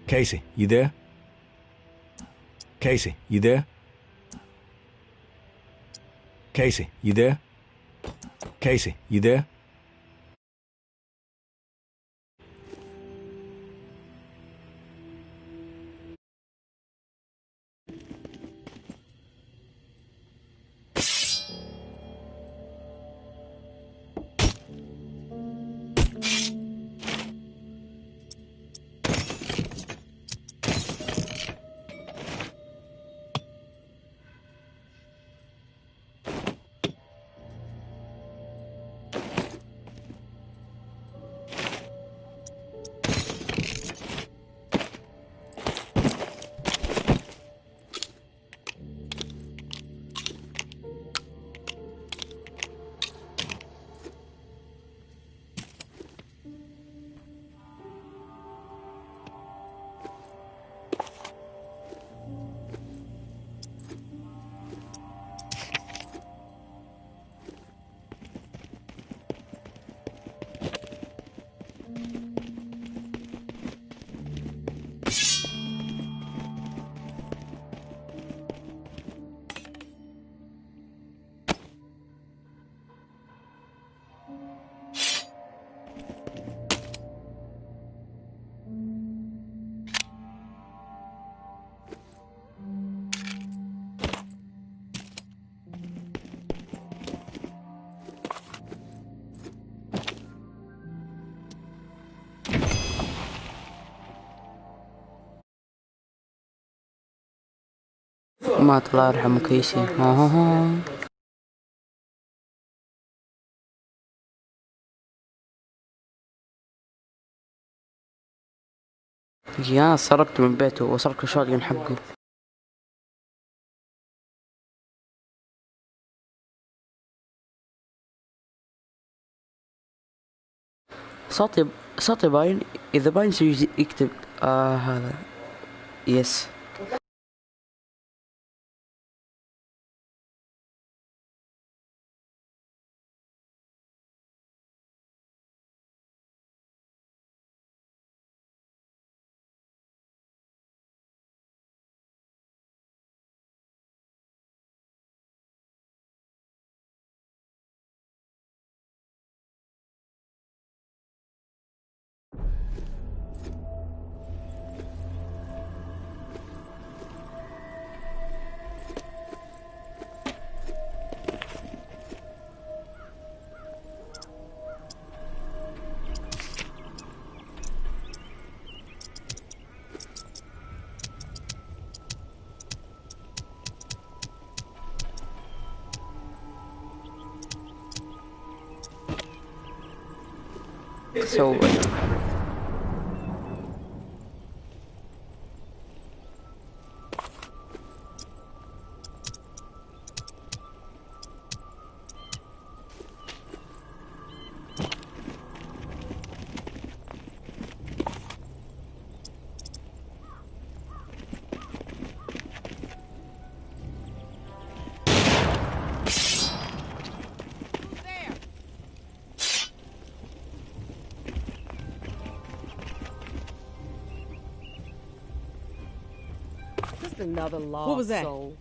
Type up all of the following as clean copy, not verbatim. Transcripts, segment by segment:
Casey, you there? Casey, you there? Casey, you there? Casey, you there? مات الله يرحمه كيسي. يا سرقت من بيته وسرقت الشوتجن حقه. صوتي باين. إذا باين يكتب هذا يس. سوي Another lost What was that? soul.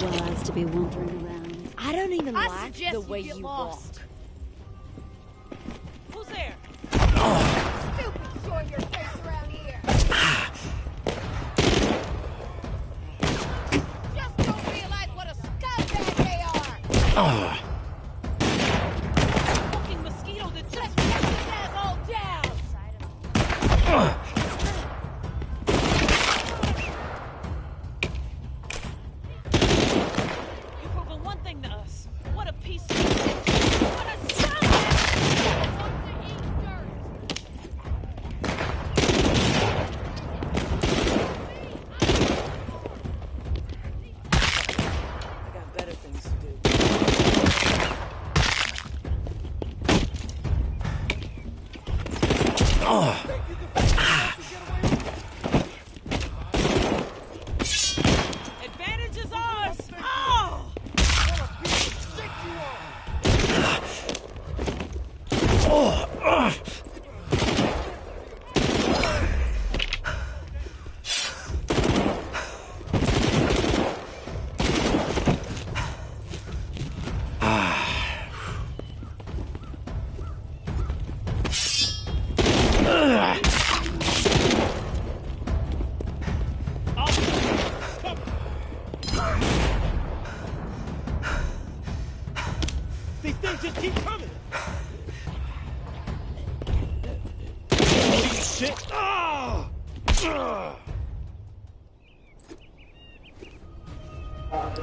Wise to be wandering around. I don't even I like suggest the you way get you lost. walk. Who's there? Stupid showing your face around here. Just don't realize what a scumbag they are. Fucking mosquito that just Take his ass all down. you proven one thing to us. What a piece of shit. What a scumbag! Want to eat dirt. I got better things to do. Advantage is ours! Oh! These things just keep coming. Holy shit! Ah!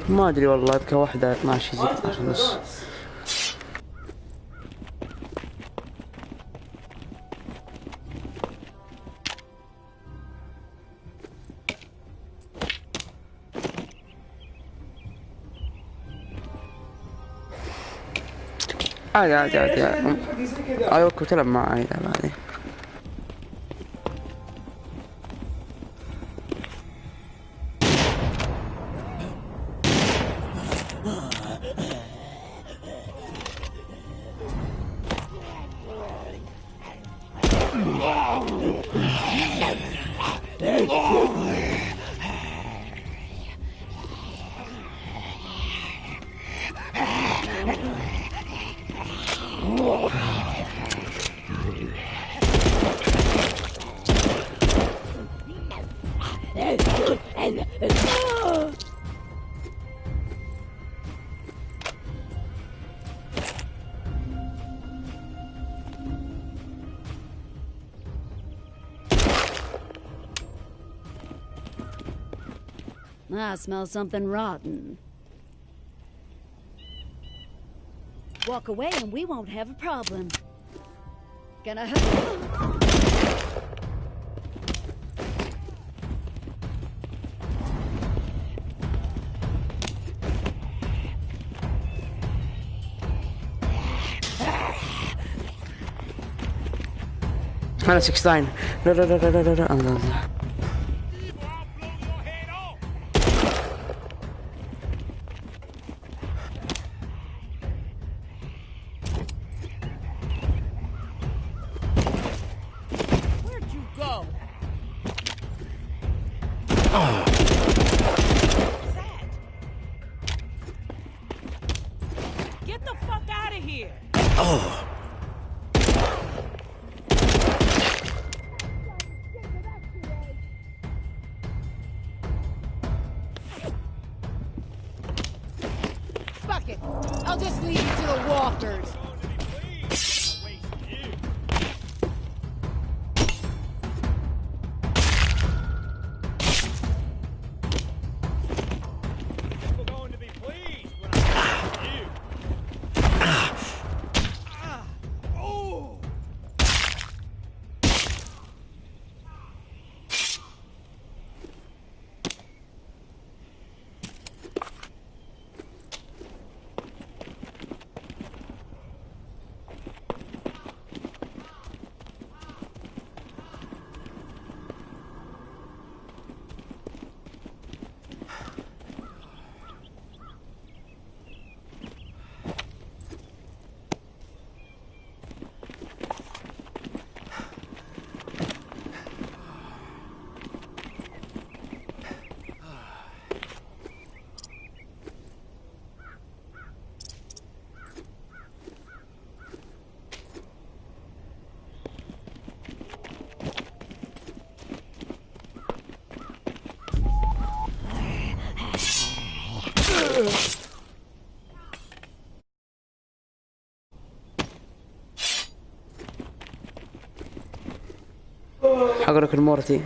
ما ادري والله. يبقى واحدة 12 زي 12 ونص. عادي ايوه كنت تلعب معي عادي. I smell something rotten. Walk away and we won't have a problem. Gonna hurt. أنا 69. لا لا لا لا لا لا الله. Where'd you go? Get the fuck out of here! Fuck it. I'll just leave you to the walkers. People going to be pleased when I see you. Oh! حقرك المورتي.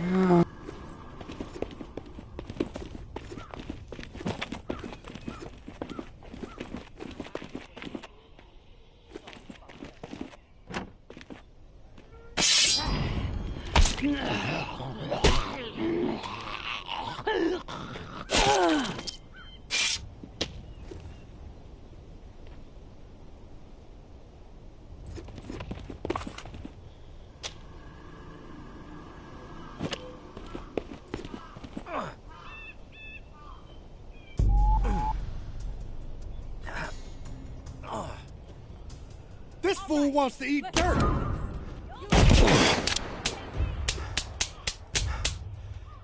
This fool wants to eat dirt.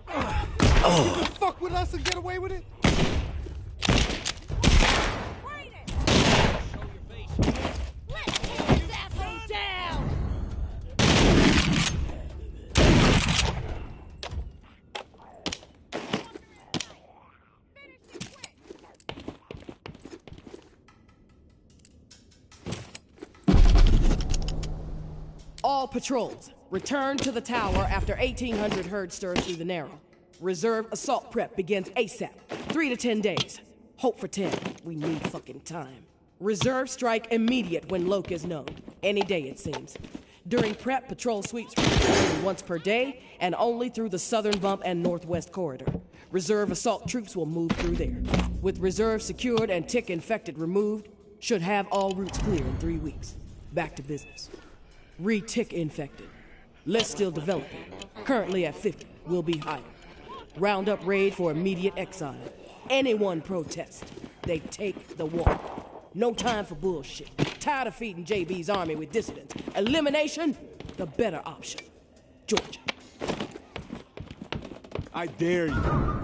You can fuck with us and get away with it? All patrols, return to the tower after 1800 herd stirs through the Narrow. Reserve assault prep begins ASAP. 3 to 10 days. Hope for 10. We need fucking time. Reserve strike immediate when Loke is known. Any day, it seems. During prep, patrol sweeps once per day and only through the southern bump and northwest corridor. Reserve assault troops will move through there. With reserve secured and tick infected removed, should have all routes clear in 3 weeks. Back to business. Re-tick infected. List still developing. Currently at 50. Will be higher. Round up raid for immediate exile. Anyone protest, they take the walk. No time for bullshit. Tired of feeding JB's army with dissidents. Elimination, the better option. Georgia. I dare you.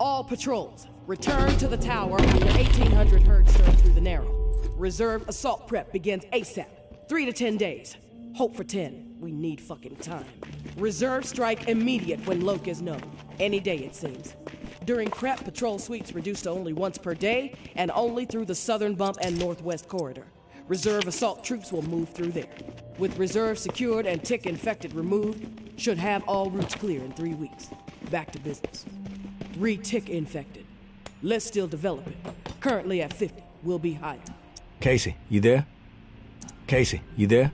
All patrols, return to the tower after 1800 herds stir through the Narrow. Reserve assault prep begins ASAP. 3 to 10 days. Hope for 10. We need fucking time. Reserve strike immediate when Loke is known. Any day, it seems. During prep, patrol sweeps reduced to only once per day, and only through the southern bump and northwest corridor. Reserve assault troops will move through there. With reserve secured and tick infected removed, should have all routes clear in 3 weeks. Back to business. Re-tick infected. Let's still develop it. Currently at 50. Will be higher. Casey, you there? Casey, you there?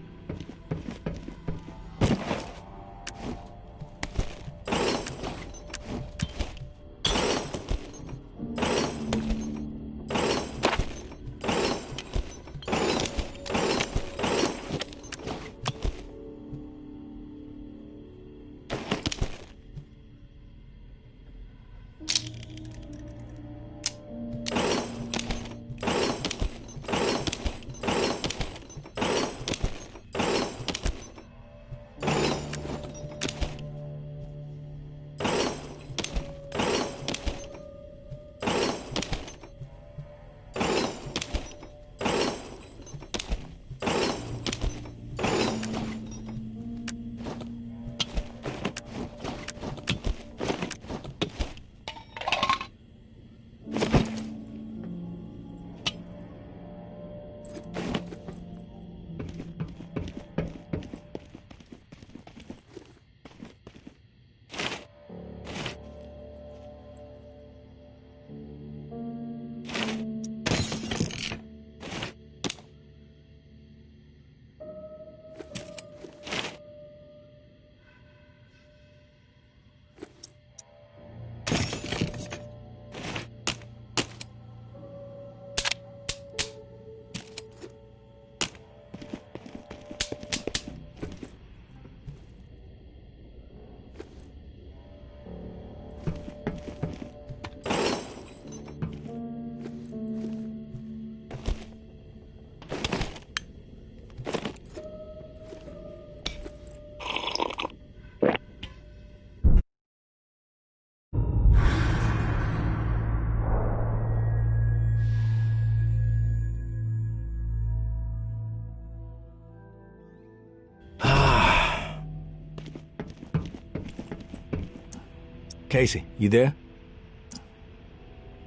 Casey, you there?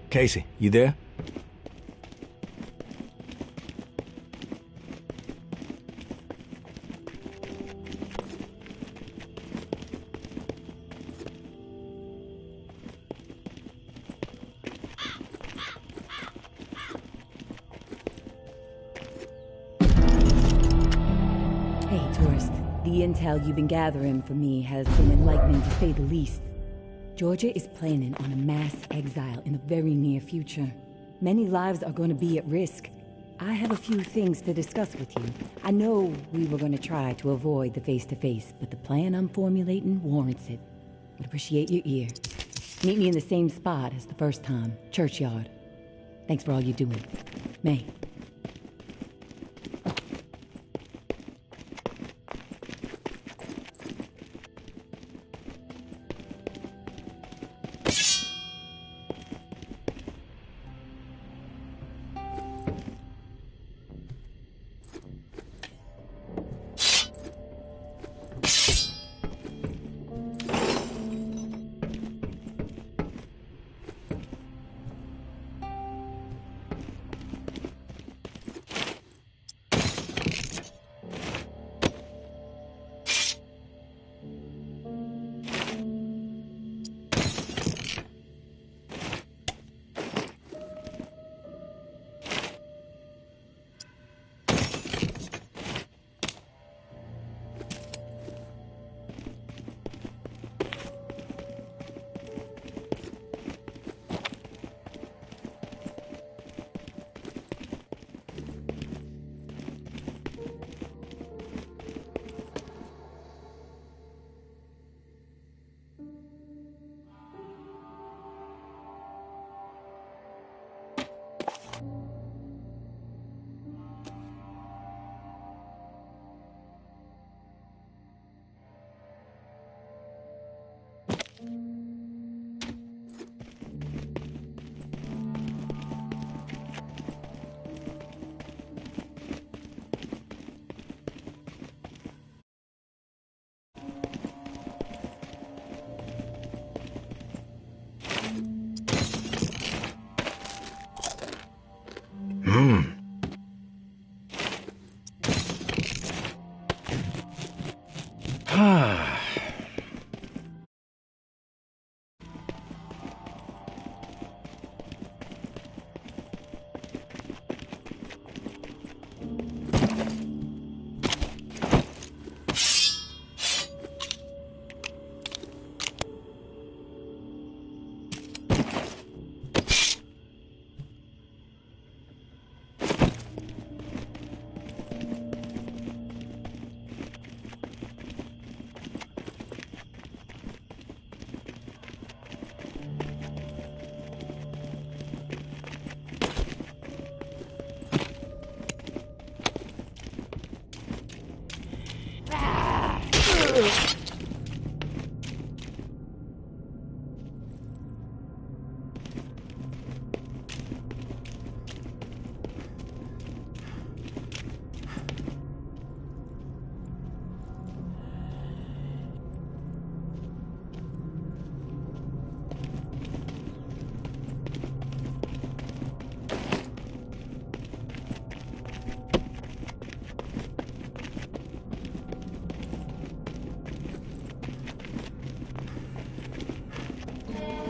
Casey, you there? Hey, tourist. The intel you've been gathering for me has been enlightening to say the least. Georgia is planning on a mass exile in the very near future. Many lives are going to be at risk. I have a few things to discuss with you. I know we were going to try to avoid the face-to-face, but the plan I'm formulating warrants it. Would appreciate your ear. Meet me in the same spot as the first time, Churchyard. Thanks for all you're doing. May.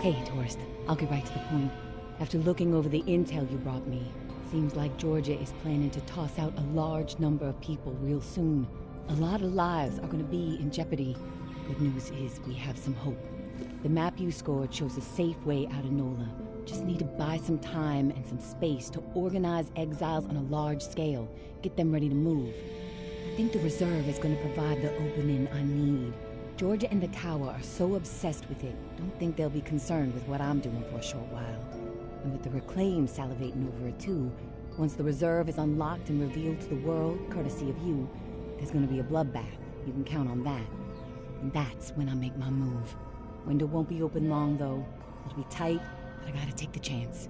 Hey, tourist. I'll get right to the point. After looking over the intel you brought me, seems like Georgia is planning to toss out a large number of people real soon. A lot of lives are gonna be in jeopardy. Good news is we have some hope. The map you scored shows a safe way out of NOLA. Just need to buy some time and some space to organize exiles on a large scale. Get them ready to move. I think the reserve is gonna provide the opening I need. Georgia and the tower are so obsessed with it, don't think they'll be concerned with what I'm doing for a short while. And with the Reclaim salivating over it too, once the reserve is unlocked and revealed to the world, courtesy of you, there's gonna be a bloodbath. You can count on that. And that's when I make my move. Window won't be open long though. It'll be tight, but I gotta take the chance.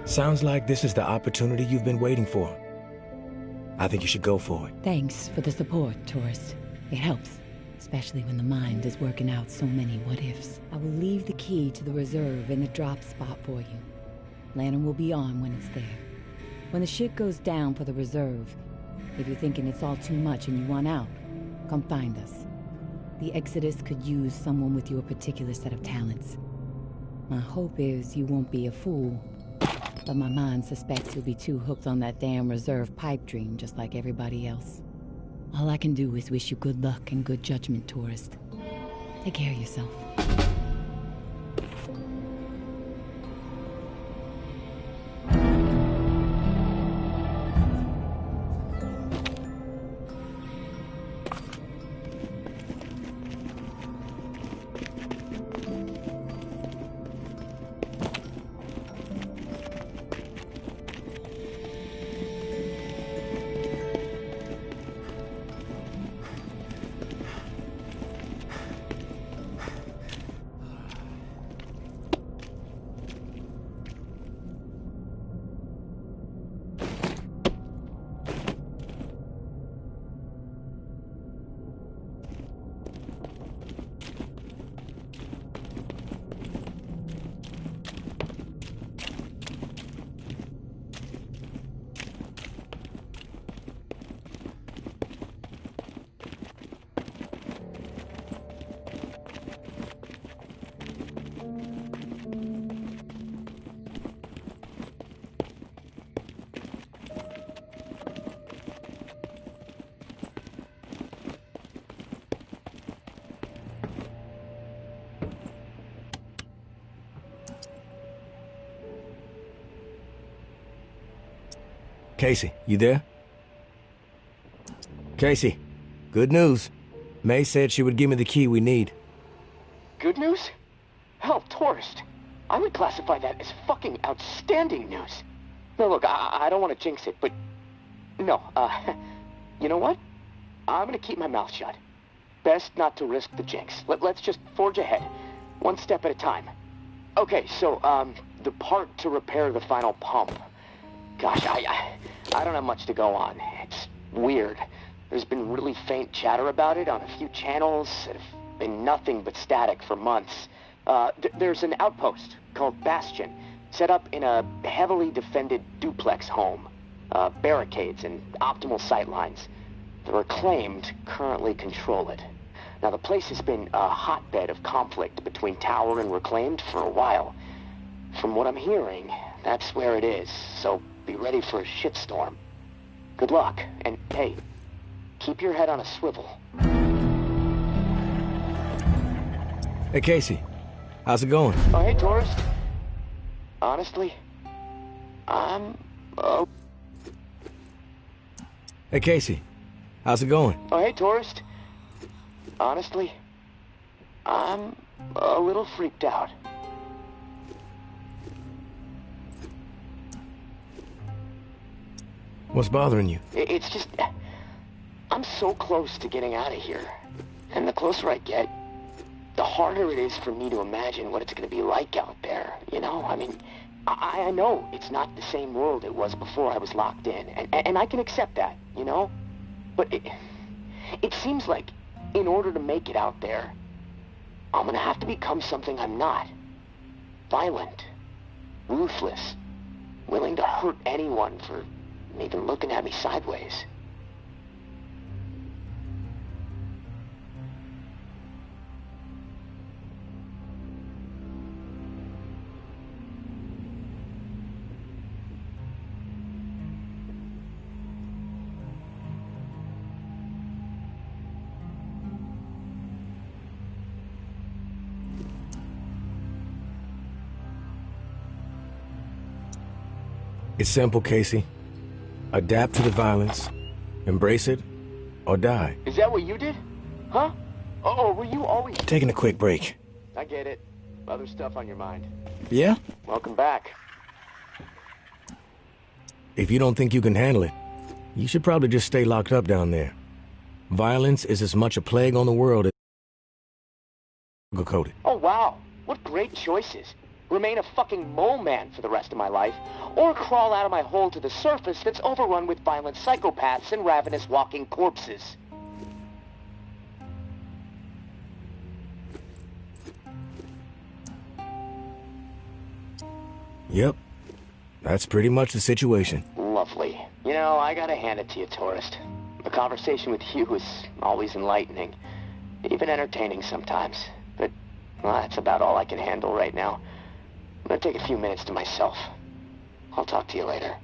Sounds like this is the opportunity you've been waiting for. I think you should go for it. Thanks for the support, tourist. It helps, especially when the mind is working out so many what-ifs. I will leave the key to the reserve in the drop spot for you. Lantern will be on when it's there. When the shit goes down for the reserve, if you're thinking it's all too much and you want out, come find us. The Exodus could use someone with your particular set of talents. My hope is you won't be a fool, but my mind suspects you'll be too hooked on that damn reserve pipe dream just like everybody else. All I can do is wish you good luck and good judgment, tourist. Take care of yourself. Casey, you there? Casey, good news. May said she would give me the key we need. Good news? Hell, tourist. I would classify that as fucking outstanding news. No, look, I don't want to jinx it, but... No, you know what? I'm gonna keep my mouth shut. Best not to risk the jinx. Let's just forge ahead. One step at a time. Okay, so, the part to repair the final pump. Gosh, I don't have much to go on. It's weird. There's been really faint chatter about it on a few channels. It's been nothing but static for months. There's an outpost called Bastion, set up in a heavily defended duplex home. Barricades and optimal sightlines. The Reclaimed currently control it. Now, the place has been a hotbed of conflict between Tower and Reclaimed for a while. From what I'm hearing, that's where it is, so be ready for a shitstorm. Good luck, and hey, keep your head on a swivel. Hey, Casey. How's it going? Oh, hey, tourist. Honestly, I'm... Hey, Casey. How's it going? Oh, hey, tourist. Honestly, I'm a little freaked out. What's bothering you? It's just... I'm so close to getting out of here. And the closer I get, the harder it is for me to imagine what it's going to be like out there, you know? I mean, I know it's not the same world it was before I was locked in, and I can accept that, you know? But it seems like in order to make it out there, I'm going to have to become something I'm not. Violent, ruthless, willing to hurt anyone for even looking at me sideways. It's simple, Casey. Adapt to the violence, embrace it, or die. Is that what you did? Huh? Oh, were you always... Taking a quick break. I get it. Other stuff on your mind. Yeah? Welcome back. If you don't think you can handle it, you should probably just stay locked up down there. Violence is as much a plague on the world as sugar-coated. Oh, wow. What great choices. Remain a fucking mole man for the rest of my life, or crawl out of my hole to the surface that's overrun with violent psychopaths and ravenous walking corpses. Yep. That's pretty much the situation. Lovely. You know, I gotta hand it to you, tourist. A conversation with you is always enlightening. Even entertaining sometimes. But, well, that's about all I can handle right now. I'm gonna take a few minutes to myself. I'll talk to you later.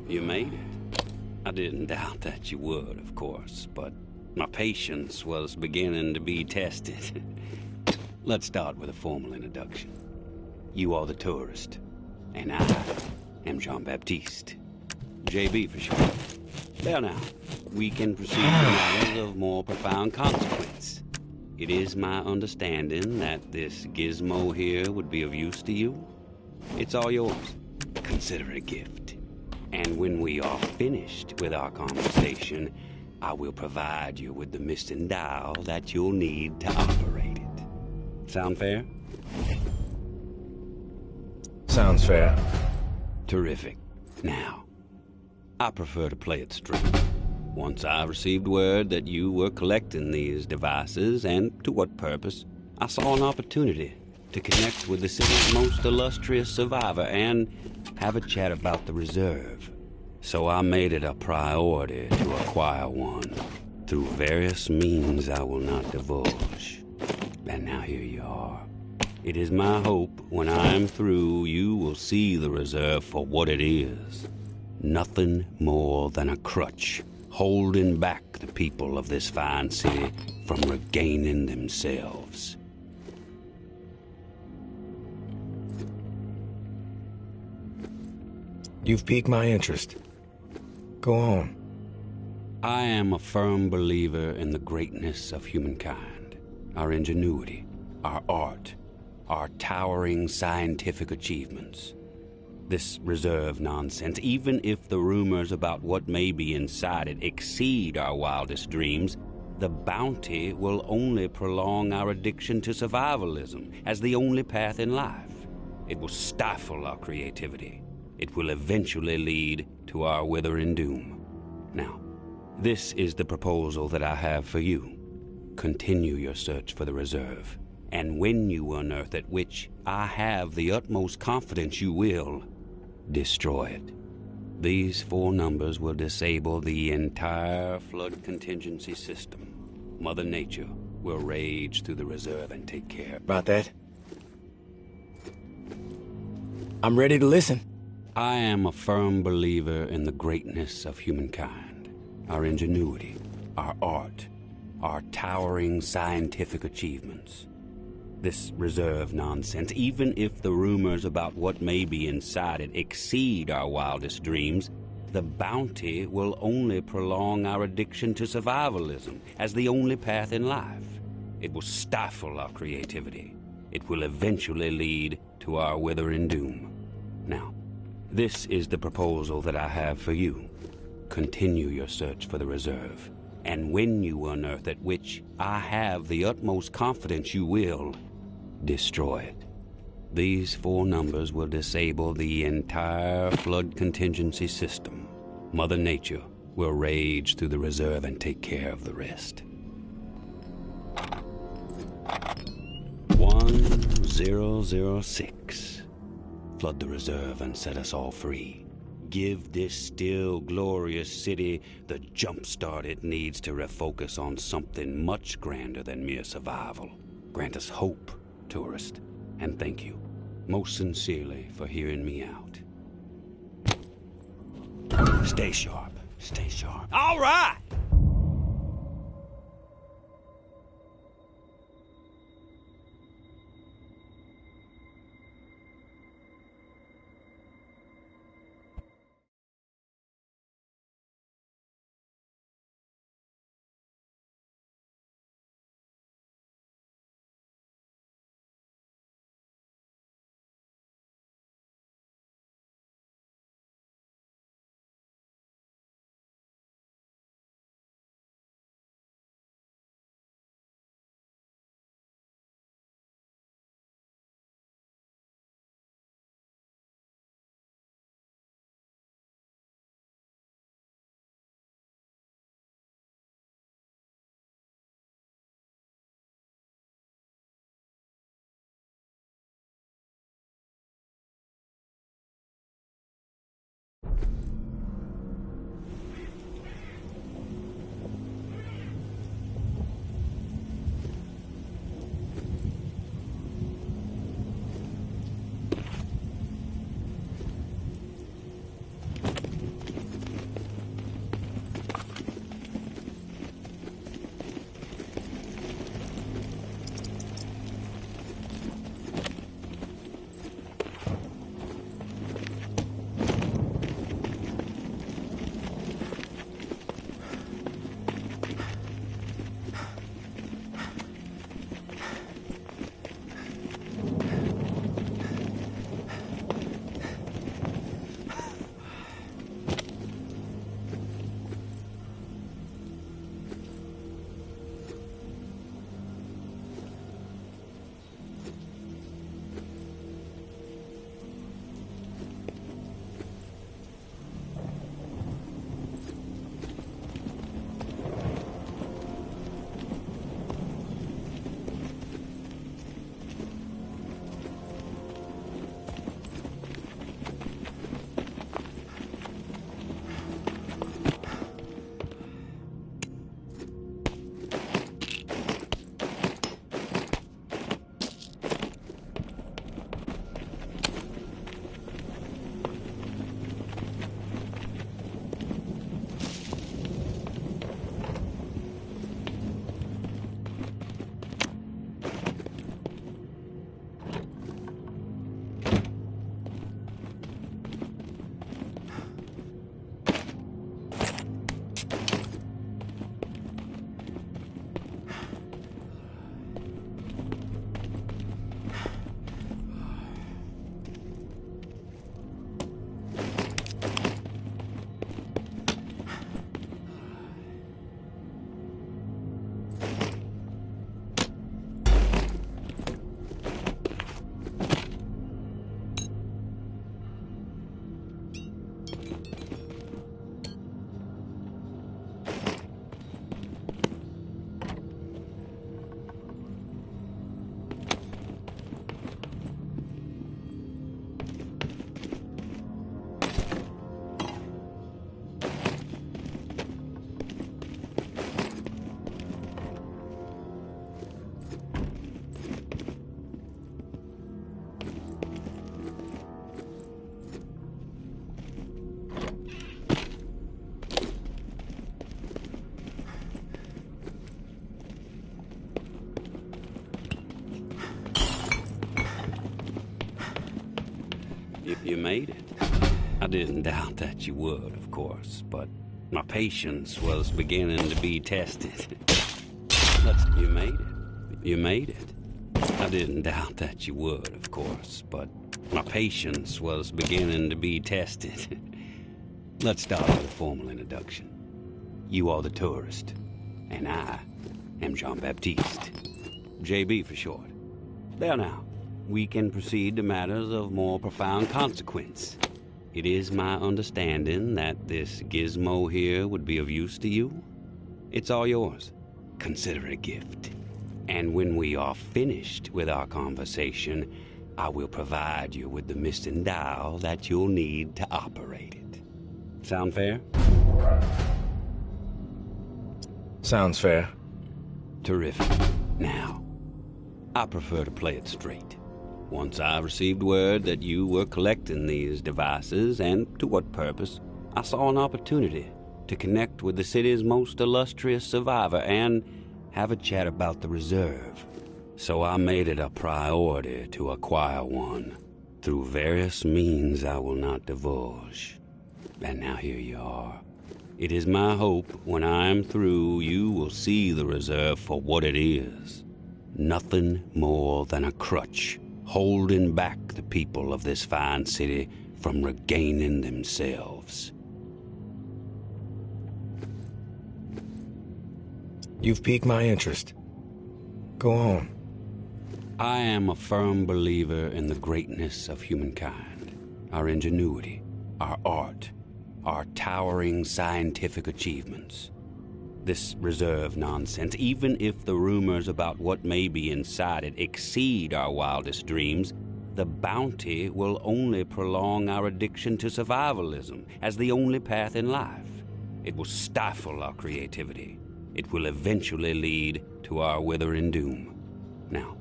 You made it. I didn't doubt that you would, of course, but my patience was beginning to be tested. Let's start with a formal introduction. You are the tourist, and I am Jean-Baptiste. JB for short. There now, we can proceed to matters of more profound consequence. It is my understanding that this gizmo here would be of use to you. It's all yours. Consider it a gift. And when we are finished with our conversation, I will provide you with the missing dial that you'll need to operate it. Sound fair? Sounds fair. Terrific. Now, I prefer to play it straight. Once I received word that you were collecting these devices, and to what purpose, I saw an opportunity to connect with the city's most illustrious survivor and have a chat about the reserve. So I made it a priority to acquire one, through various means I will not divulge. And now here you are. It is my hope when I am through, you will see the reserve for what it is. Nothing more than a crutch, holding back the people of this fine city from regaining themselves. You've piqued my interest. Go on. I am a firm believer in the greatness of humankind, our ingenuity, our art, our towering scientific achievements. This reserve nonsense, even if the rumors about what may be inside it exceed our wildest dreams, the bounty will only prolong our addiction to survivalism as the only path in life. It will stifle our creativity. It will eventually lead to our withering doom. Now, this is the proposal that I have for you. Continue your search for the reserve, and when you unearth it, which I have the utmost confidence you will, destroy it. These 4 numbers will disable the entire flood contingency system. Mother Nature will rage through the reserve and take care. About that? I'm ready to listen. I am a firm believer in the greatness of humankind, our ingenuity, our art, our towering scientific achievements. This reserve nonsense, even if the rumors about what may be inside it exceed our wildest dreams, the bounty will only prolong our addiction to survivalism as the only path in life. It will stifle our creativity. It will eventually lead to our withering doom. Now, this is the proposal that I have for you. Continue your search for the reserve, and when you unearth it, which I have the utmost confidence you will, destroy it. These 4 numbers will disable the entire flood contingency system. Mother Nature We'll rage through the reserve and take care of the rest. 1006. Flood the reserve and set us all free. Give this still glorious city the jump start it needs to refocus on something much grander than mere survival. Grant us hope, tourist, and thank you, most sincerely, for hearing me out. Stay sharp. Stay sharp. All right! You made it. I didn't doubt that you would, of course, but my patience was beginning to be tested. You made it. You made it. I didn't doubt that you would, of course, but my patience was beginning to be tested. Let's start with a formal introduction. You are the tourist, and I am Jean-Baptiste. JB for short. There now. We can proceed to matters of more profound consequence. it is my understanding that this gizmo here would be of use to you. It's all yours. Consider it a gift. And when we are finished with our conversation, I will provide you with the missing dial that you'll need to operate it. Sound fair? Sounds fair. Terrific. Now, I prefer to play it straight. Once I received word that you were collecting these devices, and to what purpose, I saw an opportunity to connect with the city's most illustrious survivor and have a chat about the reserve. So I made it a priority to acquire one, through various means I will not divulge. And now here you are. It is my hope when I am through, you will see the reserve for what it is. Nothing more than a crutch, holding back the people of this fine city from regaining themselves. You've piqued my interest. Go on. I am a firm believer in the greatness of humankind, our ingenuity, our art, our towering scientific achievements. This reserve nonsense, even if the rumors about what may be inside it exceed our wildest dreams, the bounty will only prolong our addiction to survivalism as the only path in life. It will stifle our creativity. It will eventually lead to our withering doom. Now,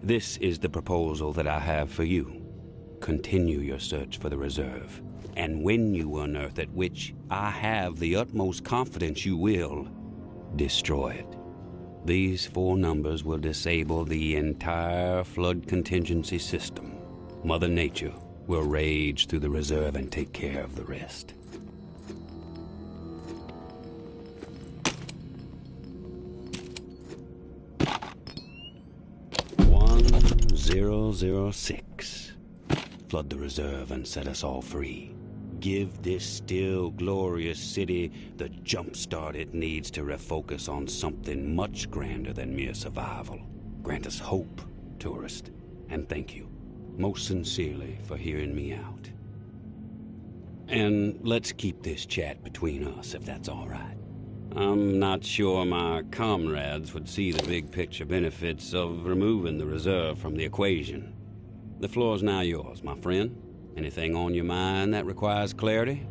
this is the proposal that I have for you. Continue your search for the reserve, and when you unearth it, which I have the utmost confidence you will, destroy it. These 4 numbers will disable the entire flood contingency system. Mother Nature will rage through the reserve and take care of the rest. 1006. Flood the reserve and set us all free. Give this still glorious city the jump start it needs to refocus on something much grander than mere survival. Grant us hope, tourist, and thank you, most sincerely, for hearing me out. And let's keep this chat between us, if that's all right. I'm not sure my comrades would see the big picture benefits of removing the reserve from the equation. The floor's now yours, my friend. Anything on your mind that requires clarity?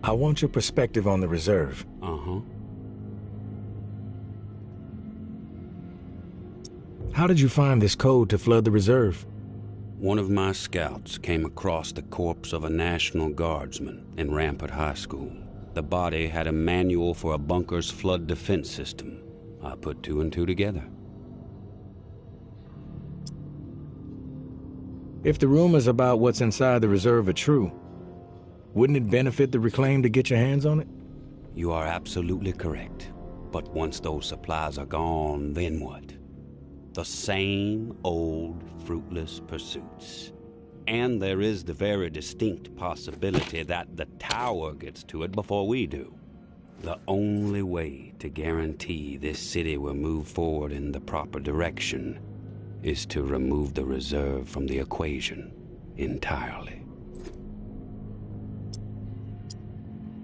I want your perspective on the reserve. Uh-huh. How did you find this code to flood the reserve? One of my scouts came across the corpse of a National Guardsman in Rampart High School. The body had a manual for a bunker's flood defense system. I put 2 and 2 together. If the rumors about what's inside the reserve are true, wouldn't it benefit the Reclaim to get your hands on it? You are absolutely correct. But once those supplies are gone, then what? The same old fruitless pursuits. And there is the very distinct possibility that the tower gets to it before we do. The only way to guarantee this city will move forward in the proper direction is to remove the reserve from the equation entirely.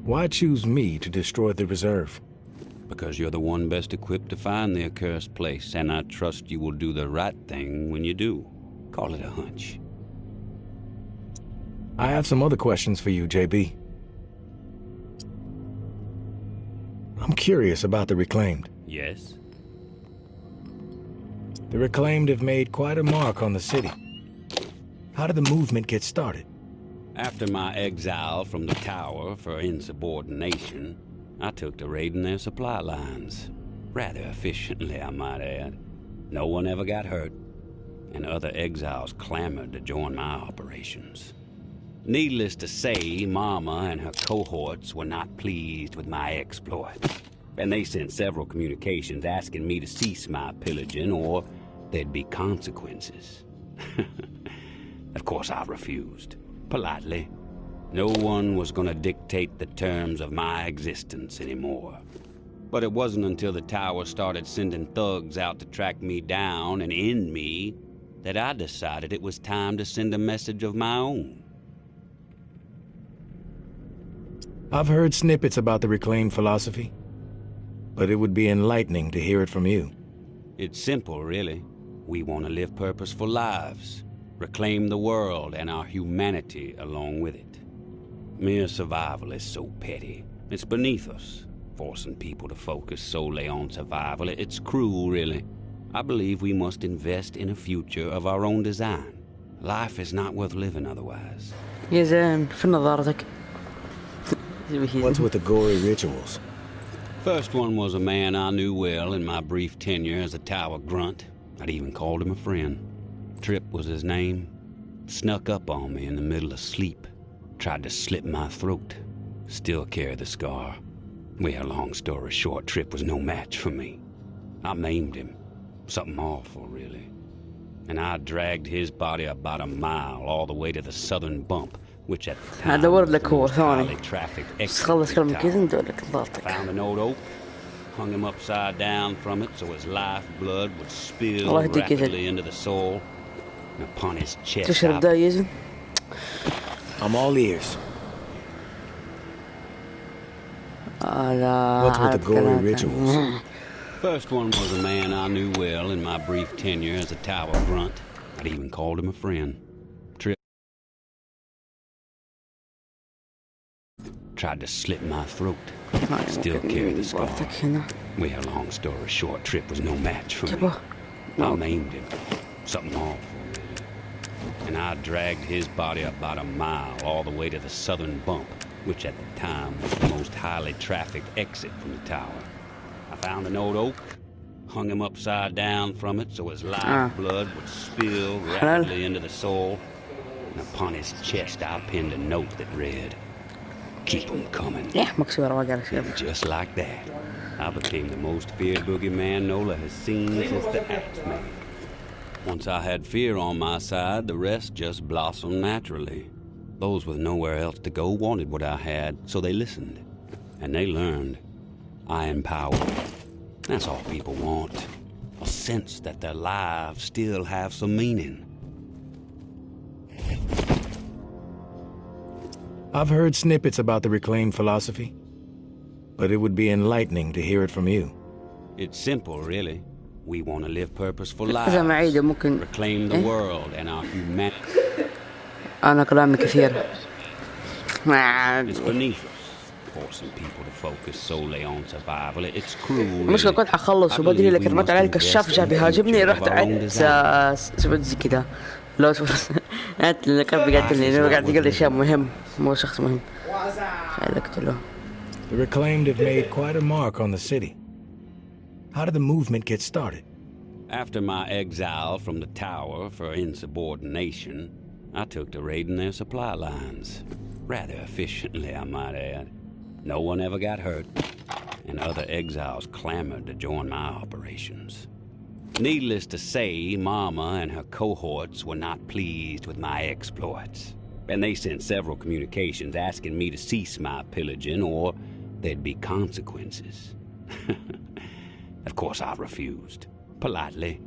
Why choose me to destroy the reserve? Because you're the one best equipped to find the accursed place, and I trust you will do the right thing when you do. Call it a hunch. I have some other questions for you, JB. I'm curious about the Reclaimed. Yes? The Reclaimed have made quite a mark on the city. How did the movement get started? After my exile from the tower for insubordination, I took to raiding their supply lines. Rather efficiently, I might add. No one ever got hurt, and other exiles clamored to join my operations. Needless to say, Mama and her cohorts were not pleased with my exploits, and they sent several communications asking me to cease my pillaging or there'd be consequences. Of course, I refused, politely. No one was going to dictate the terms of my existence anymore. But it wasn't until the tower started sending thugs out to track me down and end me that I decided it was time to send a message of my own. I've heard snippets about the reclaimed philosophy, but it would be enlightening to hear it from you. It's simple, really. We want to live purposeful lives, reclaim the world and our humanity along with it. Mere survival is so petty. It's beneath us, forcing people to focus solely on survival. It's cruel, really. I believe we must invest in a future of our own design. Life is not worth living otherwise. يا زين في نظارتك. What's with the gory rituals? First one was a man I knew well in my brief tenure as a tower grunt. I'd even called him a friend. Tripp was his name. Snuck up on me in the middle of sleep. Tried to slit my throat. Still carry the scar. Well, long story short, Tripp was no match for me. I maimed him. Something awful, really. And I dragged his body about a mile all the way to the southern bump, which at the time was the most highly trafficked exit to the tower. Found an old oak, hung him upside down from it so his lifeblood would spill rapidly into the soil. And upon his chest, I'm all ears. What's with the gory rituals? First one was a man I knew well in my brief tenure as a tower grunt. I'd even called him a friend. Tried to slit my throat. Still carry the scar. Well, long story short, Tripp was no match for me. I maimed him. Something awful, really. And I dragged his body about a mile all the way to the southern bump, which at the time was the most highly trafficked exit from the tower. I found an old oak, hung him upside down from it so his lifeblood would spill rapidly into the soil. And upon his chest I pinned a note that read, "Keep 'em coming." And just like that, I became the most feared boogeyman Nola has seen since the Axeman. Once I had fear on my side, the rest just blossomed naturally. Those with nowhere else to go wanted what I had, so they listened. And they learned. I empowered. That's all people want. A sense that their lives still have some meaning. I've heard snippets about the reclaimed philosophy, but it would be enlightening to hear it from you. It's simple, really. We want to live purposeful lives, reclaim the world and our humanity. أنا كلامي كثير. It's beneath us, forcing people to focus solely on survival. It's cruel. المشكلة كنت حخلص وبدري لكن رمت علي الكشاف جاء بيهاجمني رحت قعدت سويت زي كذا. لو قعدت اللي كان بيقتلني قاعد يقول لي شيء مهم مو شخص مهم. فقتله. The Reclaimed have made quite a mark on the city. How did the movement get started? After my exile from the tower for insubordination, I took to raiding their supply lines. Rather efficiently, I might add. No one ever got hurt, and other exiles clamored to join my operations. Needless to say, Mama and her cohorts were not pleased with my exploits, and they sent several communications asking me to cease my pillaging or there'd be consequences. Of course, I refused, politely.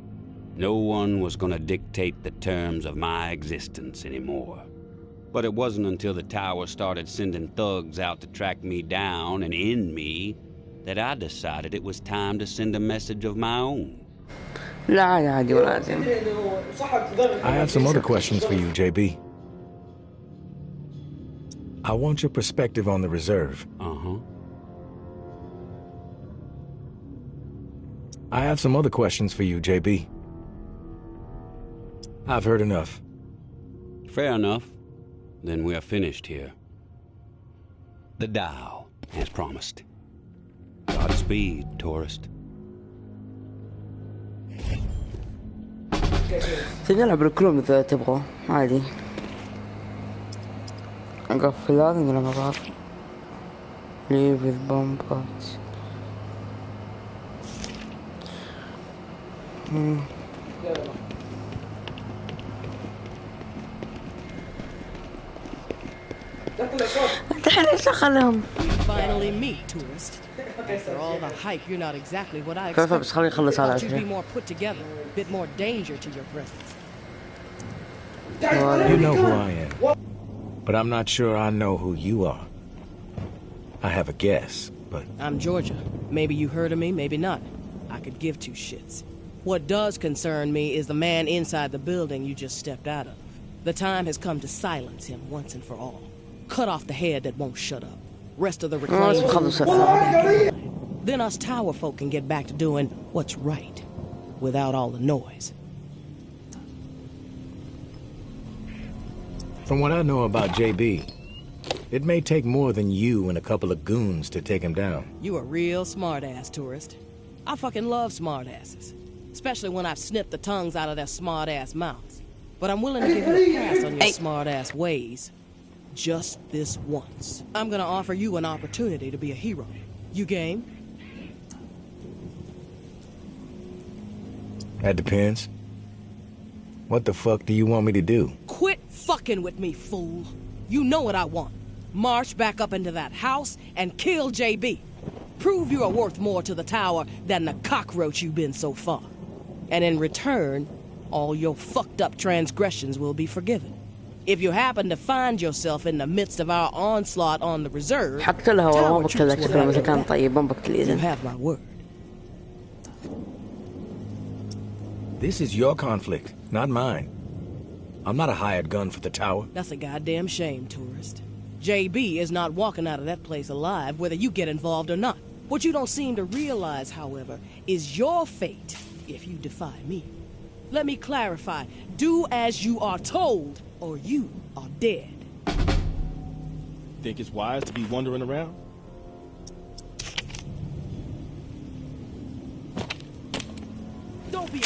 No one was going to dictate the terms of my existence anymore. But it wasn't until the tower started sending thugs out to track me down and end me that I decided it was time to send a message of my own. I have some other questions for you, JB. I want your perspective on the reserve. Uh-huh. I have some other questions for you, JB. I've heard enough. Fair enough. Then we are finished here. The Tao, as promised. Godspeed, tourist. نلعب الكلوم إذا تبغوا عادي. نقفل هذا نلعب مع بعض. Leave with bomb pots. Finally meet, tourist. After all the hype, you're not exactly what I expected. Thought you'd be more put together, a bit more danger to your presence. You know who I am. But I'm not sure I know who you are. I have a guess, but... I'm Georgia. Maybe you heard of me, maybe not. I could give two shits. What does concern me is the man inside the building you just stepped out of. The time has come to silence him once and for all. Cut off the head that won't shut up. Rest of the reclaimed then us tower folk can get back to doing what's right, without all the noise. From what I know about JB, it may take more than you and a couple of goons to take him down. You a real smart-ass tourist. I fucking love smart-asses. Especially when I've snipped the tongues out of their smart-ass mouths. But I'm willing to give you a pass on your smart-ass ways. Just this once. I'm gonna offer you an opportunity to be a hero. You game? That depends. What the fuck do you want me to do? Quit fucking with me, fool. You know what I want. March back up into that house and kill JB. Prove you are worth more to the tower than the cockroach you've been so far. And in return, all your fucked up transgressions will be forgiven. If you happen to find yourself in the midst of our onslaught on the reserve, tower troops will have your back. You have my word. This is your conflict, not mine. I'm not a hired gun for the tower. That's a goddamn shame, tourist. JB is not walking out of that place alive, whether you get involved or not. What you don't seem to realize, however, is your fate if you defy me. Let me clarify. Do as you are told, or you are dead. Think it's wise to be wandering around? Don't be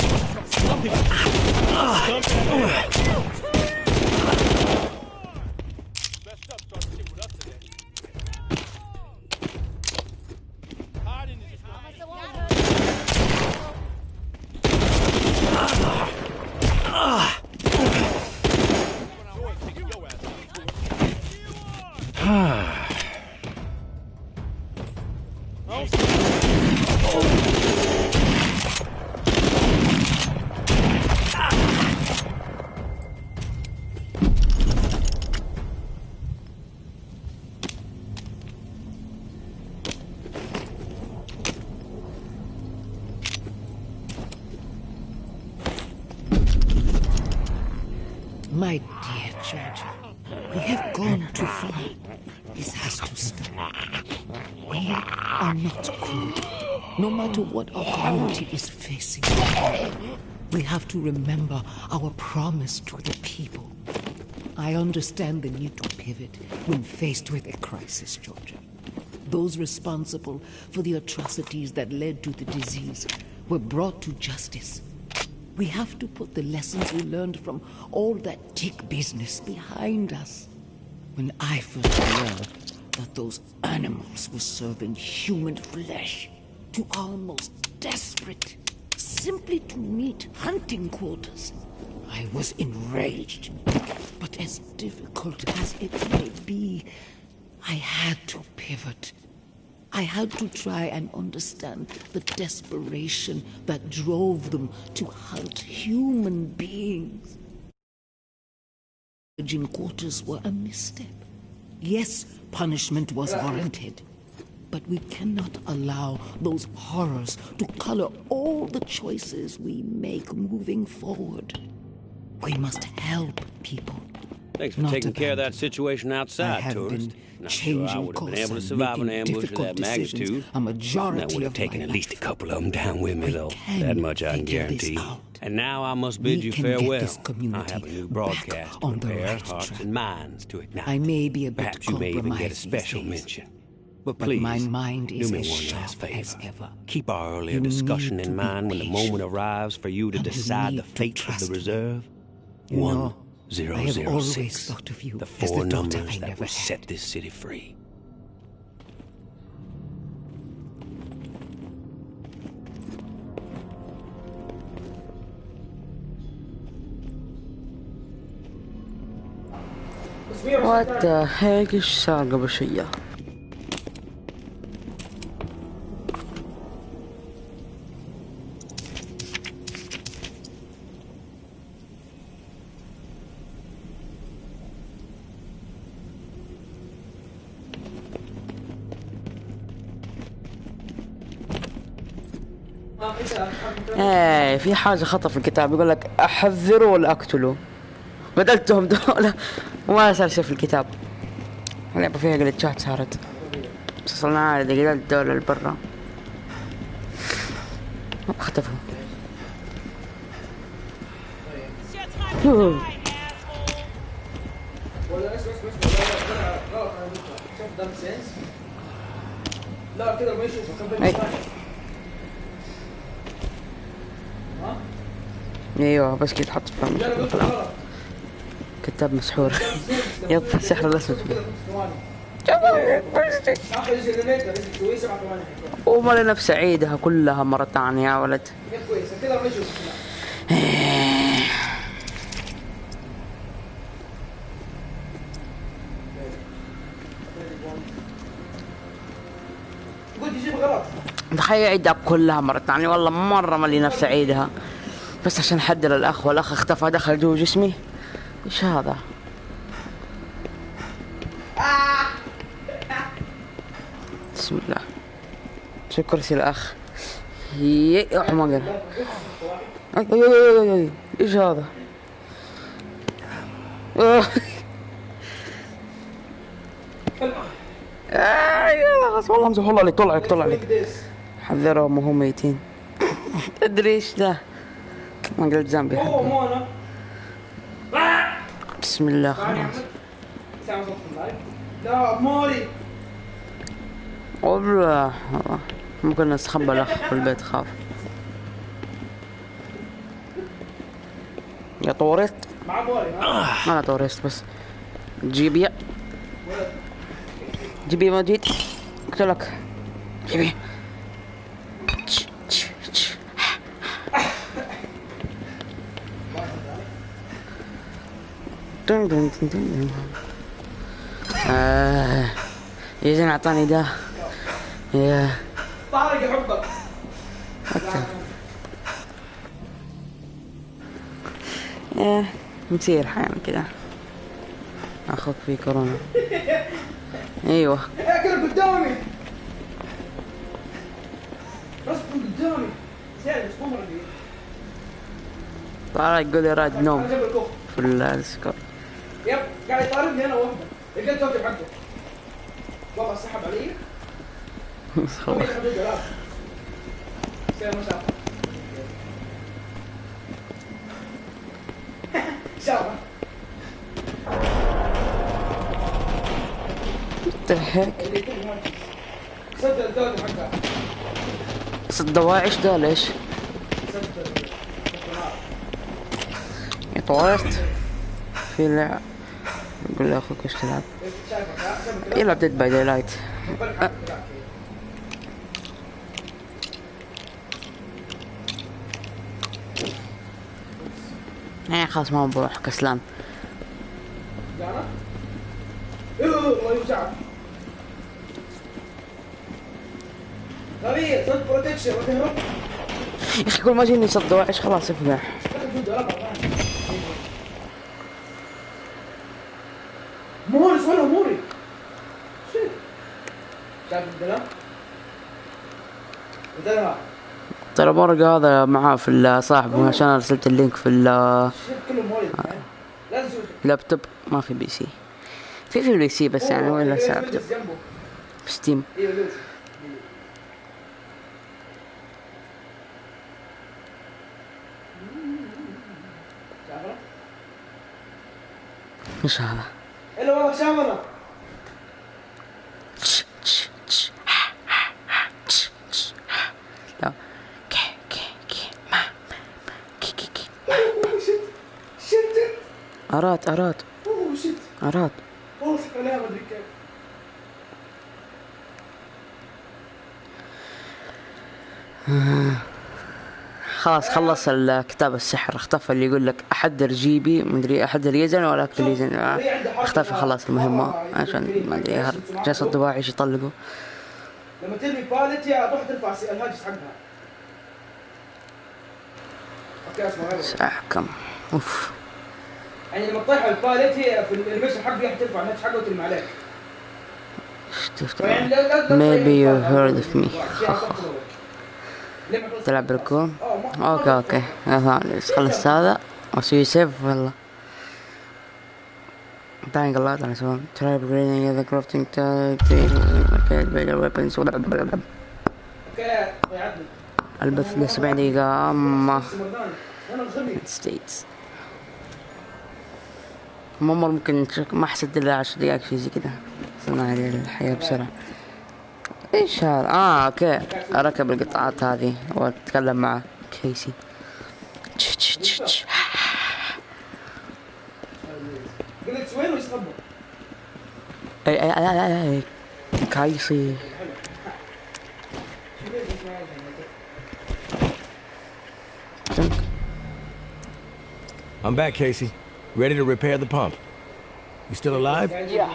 My dear Georgia, we have gone too far. This has to stop. We are not cruel, no matter what our community is facing. We have to remember our promise to the people. I understand the need to pivot when faced with a crisis, Georgia. Those responsible for the atrocities that led to the disease were brought to justice. We have to put the lessons we learned from all that tick business behind us. When I first learned that those animals were serving human flesh to our most desperate, simply to meet hunting quotas, I was enraged. But as difficult as it may be, I had to pivot. I had to try and understand the desperation that drove them to hunt human beings. Virgin quarters were a misstep. Yes, punishment was warranted, but we cannot allow those horrors to color all the choices we make moving forward. We must help people. Thanks for taking care of that situation outside, tourist. Not sure I would have been able to survive an ambush of that magnitude. A majority that would have taken at least a couple of them down with me, though. That much I can guarantee. And now I must bid you farewell. I have a new broadcast to prepare hearts and minds to ignite. I may be a bit Perhaps you may even get a special mention. But please, my mind is do me as one sharp last favor. as ever. Keep our earlier discussion in mind when the moment arrives for you to decide the fate of the reserve. 1006. The four numbers that will set this city free. What the heck is صار قبل شوية؟ ايه في حاجة خطأ في الكتاب، يقول لك احذره ولا اقتله، بدلتهم دول وما صار شيء في الكتاب. اللعبة فيها جلتشات صارت، بس وصلنا على دقيقة الدولة اللي برا اختفوا. لا كده ما يشوفه أي. ايوه بس كده تحط فم كتاب مسحور. يب سحر الاسود وما نفس عيدها كلها مرة ثانية يا ولد. تخيل عيدها كلها مرة ثانية، والله مرة مالي نفس عيدها، بس عشان حدر الأخ، والأخ اختفى دخل جوا جسمي. إيش هذا؟ بسم الله. شو كرسي الأخ؟ ما قال. إيش هذا؟ خلاص والله امزح، والله اللي طلع عليك حذرهم وهم ميتين. ادري ايش ذا؟ ما قلت زامبي. بسم الله خلاص. لا موري والله ممكن نستخبى الاخ في البيت، خاف يا طورست. مع موري انا طورست بس. جيبي ما جيت قلت لك جيبي. يجي اعطاني ده يا طارق يحبك. نصير احيانا كذا. اخوك في كورونا. ايوه اكل قدامي رسم قدامي سهل مش ممر دي. طارق يقول لي راد نوم في السكر. يب قاعد يطاردني انا واحده، لقيت توجه حقه والله سحب علي. خلاص سير مسافه شافه هيك صد الدولة حقها. صد دواعش ده ليش؟ طورست في لعب. يقول لي اخوك ايش تلعب؟ يلعب ديد باي داي لايت. خلاص ما بروح كسلان. الله يوجعك. غبية صد بروتكشن وتهرب. يا اخي كل ما جيني صد دواعش خلاص افقع. موري سولها موري. شايف الدلع؟ الدلع ترى مرق هذا معاه في صاحبه عشان ارسلت اللينك في اللابتوب. ما في بي سي، في بي سي بس يعني ولا لابتوب ستيم. ايش هذا؟ الا والله شافنا. لا أراد خلاص خلص الكتاب السحر. اختفى اللي يقول لك احضر جيبي مدري احضر يزن ولا اكتب يزن. اختفى خلاص المهمة عشان ما ادري جالس الضواعش يطلقوا. لما ترمي بالتي روح ترفع الهاجس حقها. اوكي اسمع ساحكم اوف. يعني لما تطيح البالتي في الانيميشن حقها ترفع الهاجس حقه وترمي عليك. Maybe you heard of me. تلعب بالكون. اوكي بس خلص هذا واسوي سيف والله. Dying a lot on his own. Try upgrading the crafting type. Okay, better weapons. البث له 7 دقيقة. أما States ممكن ما حسيت إلا 10 دقائق شي زي كذا. صنع لي الحياة بسرعة. ايش هذا؟ اوكي اركب القطعات هذه واتكلم مع كيسي. قلت وين يستخبى؟ اي كيسي. I'm back, Casey. Ready to repair the pump. You still alive? Yeah,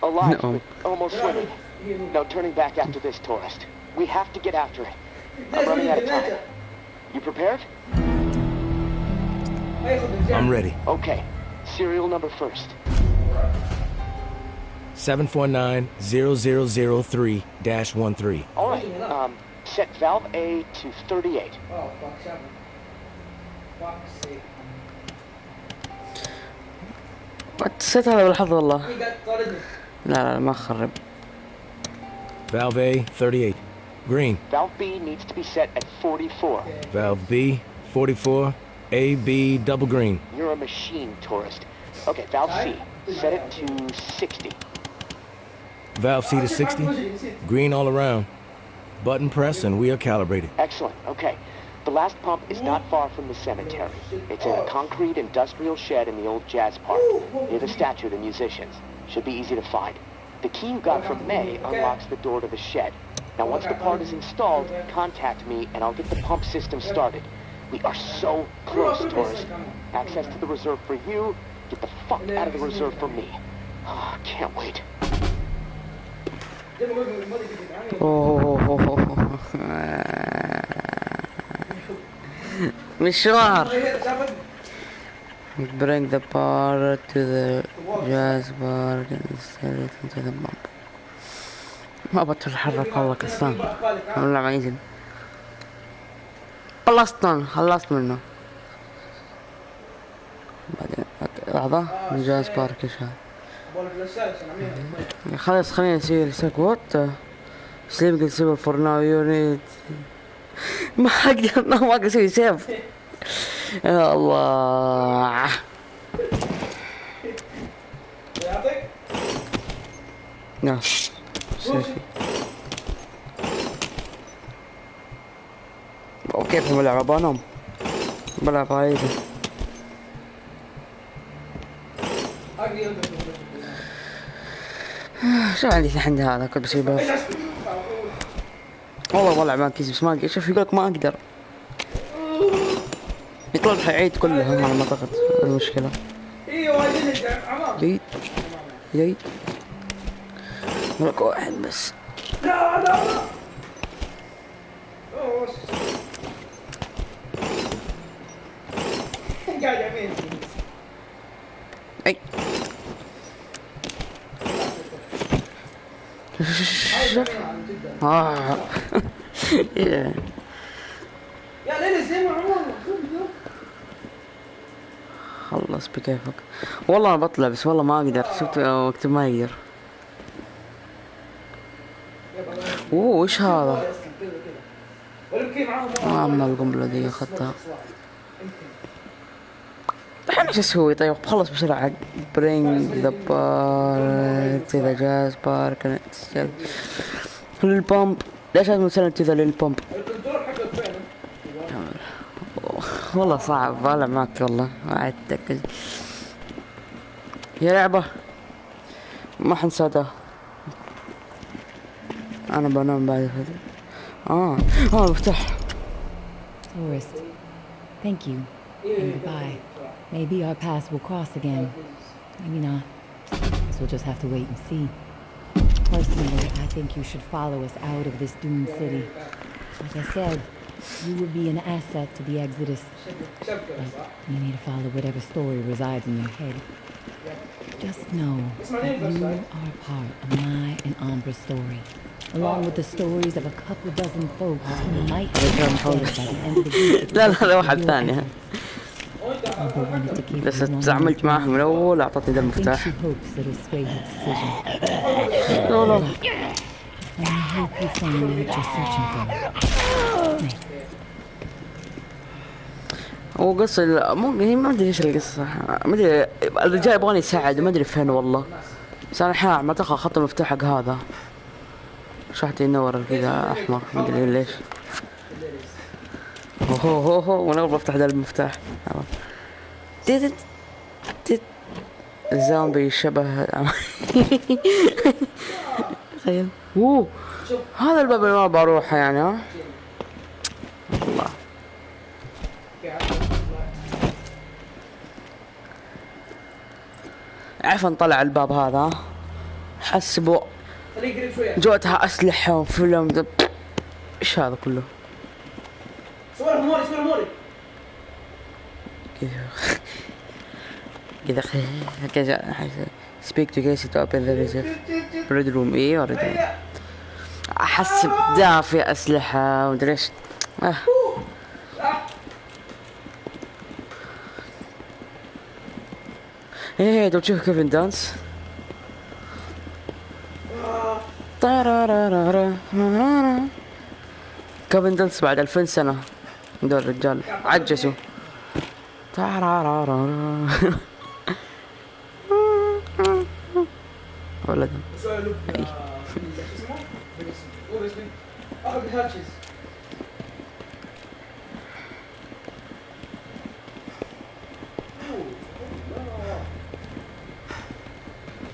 alive, No. but almost swimming. No turning back after this, tourist. We have to get after it. I'm running out of time. You prepared? I'm ready. Okay. Serial number first. 749-0003-13. All right. Set valve A to 38. اه fuck's sake. نسيت هذا بالحظ والله. في قاعد طاردني. لا ما خرب. Valve A, 38. Green. Valve B needs to be set at 44. Valve B, 44. A, B, double green. You're a machine, tourist. Okay, valve C. Set it to 60. Valve C to 60. Green all around. Button press and we are calibrated. Excellent. Okay. The last pump is not far from the cemetery. It's in a concrete industrial shed in the old jazz park, near the statue of the musicians. Should be easy to find. The key you got from May unlocks the door to the shed. Now once the part is installed, contact me and I'll get the pump system started. We are so close, tourist. Access to the reserve for you. Get the fuck out of the reserve for me. Oh, can't wait. مشوار. Bring the power to the jazz bar and set it into the pump. ما بتحرك والله كسان. والله معيزن. خلصت منه. بعدين لحظة الجاز بارك ايش هذا؟ خلاص خلينا نسوي سك وات سليب قل سيب فور ناو يونيت. ما اقدر اسوي سيف. يا الله. ناس وكيف بلعب انام بلعب عادي. شو عندي الحين هذا كنت بسيبه والله ما كيس بس ما شوف يقولك ما اقدر يطلع حيعيد كلها على ما اعتقد. المشكلة جيد لك واحد بس. اي يا ليلى زي ما عمر خلص بكيفك. والله انا بطلع بس والله ما اقدر. شفت وقت ما يقدر. اوه ايش هذا؟ اما القنبلة دي اخذتها. الحين ايش اسوي طيب؟ خلص بسرعة. bring the bar to the jazz bar connect للبامب. ليش لازم نسلم to the للبامب؟ والله صعب والله معك والله ما اتأكد. يا لعبة ما حنساها. انا بنام بعد مفتاح. Tourist, thank you and goodbye. Maybe our paths will cross again. Maybe not. Guess we'll just have to wait and see. Personally, I think you should follow us out of this doomed city. Like I said, you will be an asset to the Exodus. But you need to follow whatever story resides in your head. Just know that you are part of my and Umbra's story, along with the stories of a couple dozen folks who might be dead by the end of the week. لا لا واحد ثاني. بس تعاملت معه من الأول أعطتني ذا المفتاح. لا لا. And I hope you find what you're searching for. هو قصة ما أدري إيش القصة، ما أدري الرجال يبغاني يساعد ما أدري فين والله، بس أنا الحين ما أتوقع أخذت المفتاح حق هذا، شحتي ينور كذا أحمر ما أدري ليش. هو وأنا قبل أفتح ذا المفتاح. الزومبي شبه تخيل. هذا الباب اللي ما بروحه يعني ها. الله. عفوا طلع الباب هذا حسبوا جوتها أسلحة وفيلم ايش هذا كله؟ صور موري كذا speak to Casey to open the reserve red room. ايه ورد احسب ده في اسلحة ومدري ايش. ايه لو تشوف كيفن دانس كيفن دانس بعد 2000 سنة دول الرجال عجزوا. ولد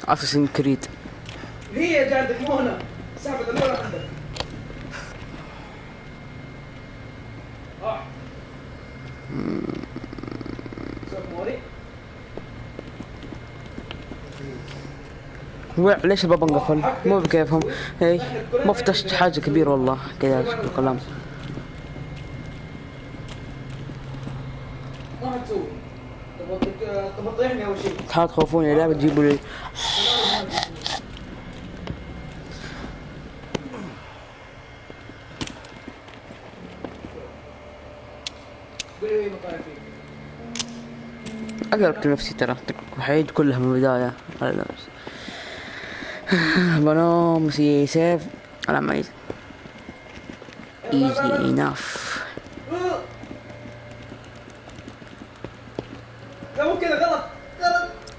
أساسين كريد هي جا عندك مو هنا سحبت الأولى عندك. ليش الباب انقفل؟ مو بكيفهم. هي ما فتشت حاجة كبيرة والله كذا شكل القلم. ما حتسوي تبغى تطيحني أول شيء. تحاول تخوفوني لا بتجيبوا لي. أقربت نفسي ترى حيد كلها من البداية. بنام سي سيف أنا ما easy enough.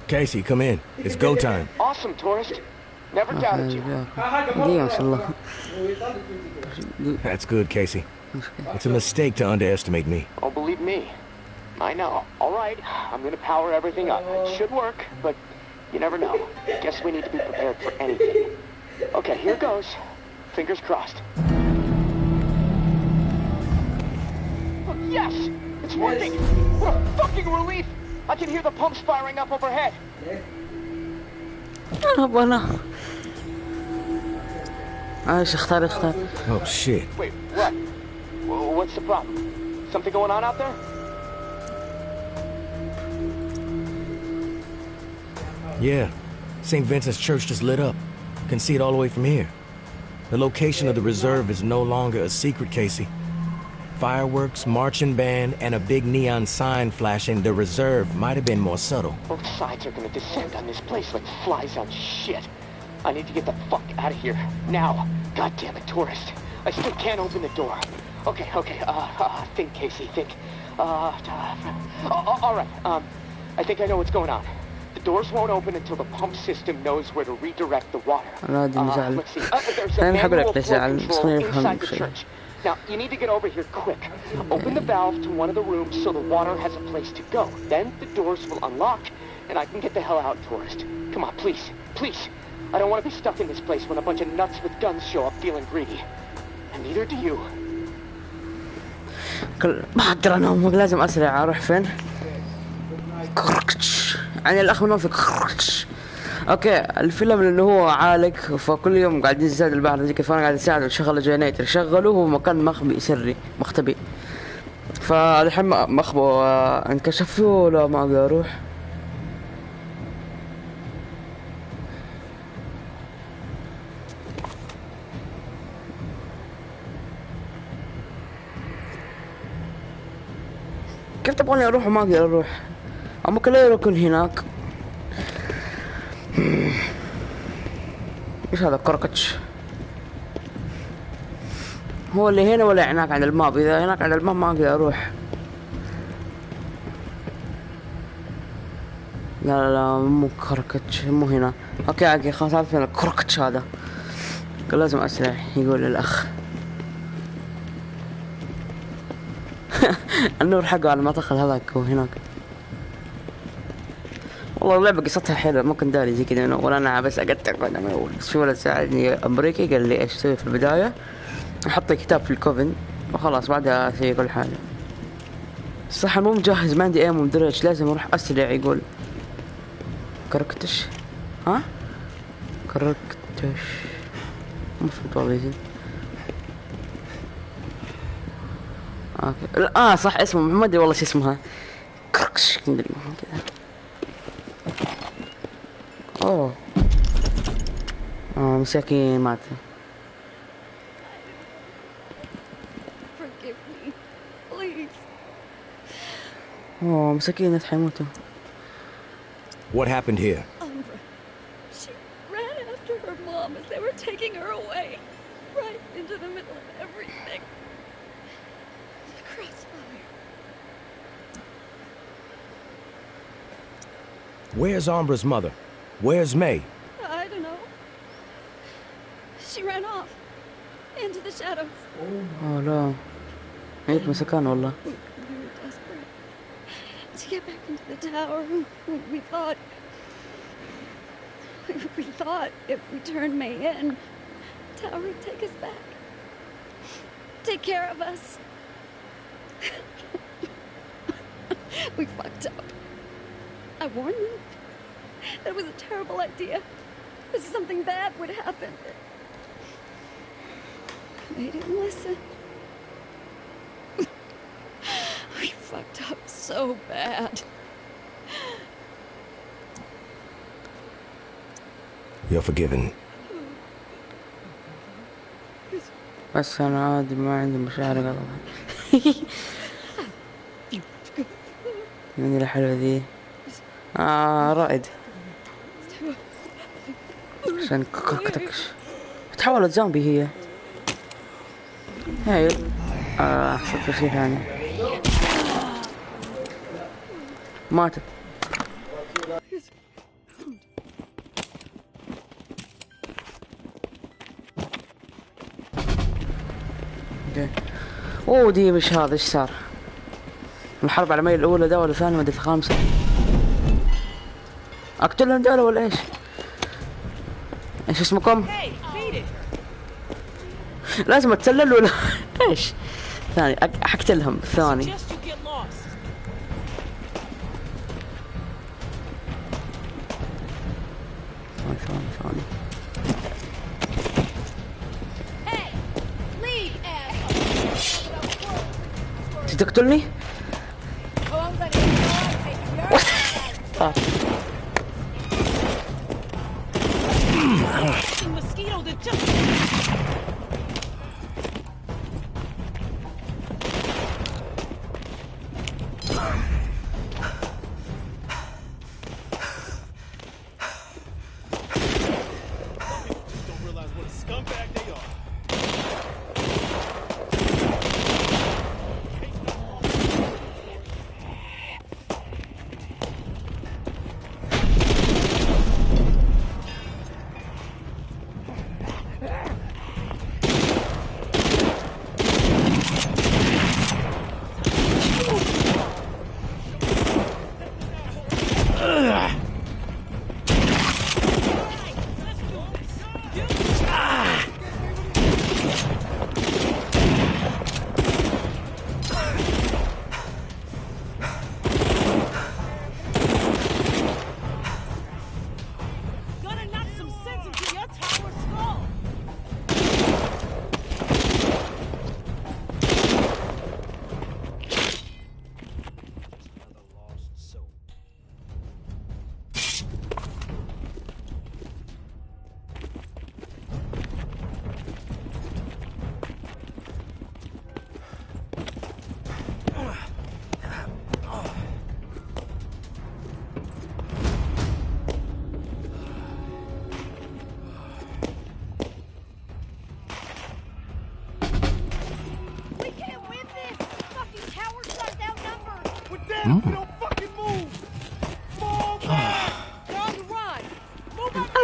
Casey, come in. It's go time. Awesome, tourist. Never doubted you. ما شاء الله. That's good, Casey. It's a mistake to underestimate me. Oh, believe me. I know. All right, I'm gonna power everything up. It should work, but you never know. Guess we need to be prepared for anything. Okay, here goes. Fingers crossed. Oh, yes! It's working! What a fucking relief! I can hear the pumps firing up overhead. اختار. Oh shit. Wait, what? What's the problem? Something going on out there? Yeah. St. Vincent's Church just lit up. Can see it all the way from here. The location of the reserve is no longer a secret, Casey. Fireworks, marching band, and a big neon sign flashing the reserve might have been more subtle. Both sides are gonna descend on this place like flies on shit. I need to get the fuck out of here. Now. God damn it, tourist. I still can't open the door. Okay. Think, Casey, think. All right. I think I know what's going on. The doors won't open until the pump system knows where to redirect the water. Let's see. There's a manual flow control inside the church. Now, you need to get over here quick. Open the valve to one of the rooms so the water has a place to go. Then the doors will unlock, and I can get the hell out, tourist. Come on, please. Please. I don't want to be stuck in this place when a bunch of nuts with guns show up feeling greedy. And neither do you. ما أقدر أنام لازم أسرع. أروح فين؟ يعني الأخ منهم في اوكي الفيلم اللي هو عالق فكل يوم قاعدين يزداد البحر ذيك فانا قاعد اساعد وشغل جنريتر شغله هو مكان مخبي سري مختبئ فالحين مخبو انكشف ولا ما اقدر اروح كيف تبغوني اروح وما اقدر اروح؟ او ممكن لا يكون هناك. ايش هذا كركتش؟ هو اللي هنا ولا هناك عند الماب؟ اذا هناك عند الماب ما اقدر اروح. لا لا مو كركتش، مو هنا. اوكي خلاص عارف هنا كركتش هذا. لازم اسرع يقول الاخ. النور حقه على المعتقل هذاك هو هناك. والله اللعبة قصتها حلوة، ممكن داري زي كذا ولا انا بس اقطع قدامي اول. بس في ولد ساعدني امريكي قال لي ايش تسوي في البداية، احط كتاب في الكوفن وخلاص بعدها اسوي كل حاجة. صح مو مجهز، ما عندي ايم ومدريش، لازم اروح اسرع. يقول كركتش، ها كركتش مفروض والله يزيد. اوكي صح اسمه محمد والله شو اسمها كركش كذا. اوه مساكين مات. Forgive me, please. اوه مساكين ناس حيموتوا. What happened here? Umbra. She ran after her mom as they were taking her away. Right into the middle of everything. The crossfire. Where's Umbra's mother? Where's May? I don't know. She ran off. Into the shadows. اوه لا هيك مسكان والله. We were desperate to get back into the tower. We thought if we turned May in, the tower would take us back. Take care of us. We fucked up. I warned them. That was a terrible idea. Something bad would happen. They didn't listen. We fucked up so bad. You're forgiven. بس انا عادي ما عندي مشاعر غلط. من الحلوة ذي رائد عشان كركتكش تحولت زومبي هي. هاي صدق شيء ثاني ماتت. اوه دي مش هذا ايش صار؟ الحرب العالمية الأولى ده ولا الثانية ولا الخامسة؟ أقتلهم دولة ولا إيش؟ إيش اسمكم؟ لازم أتسلل ولا إيش؟ ثاني حقتلهم ثاني. ثاني تقتلني؟ Mosquito that just Don't realize what a scumbag they are.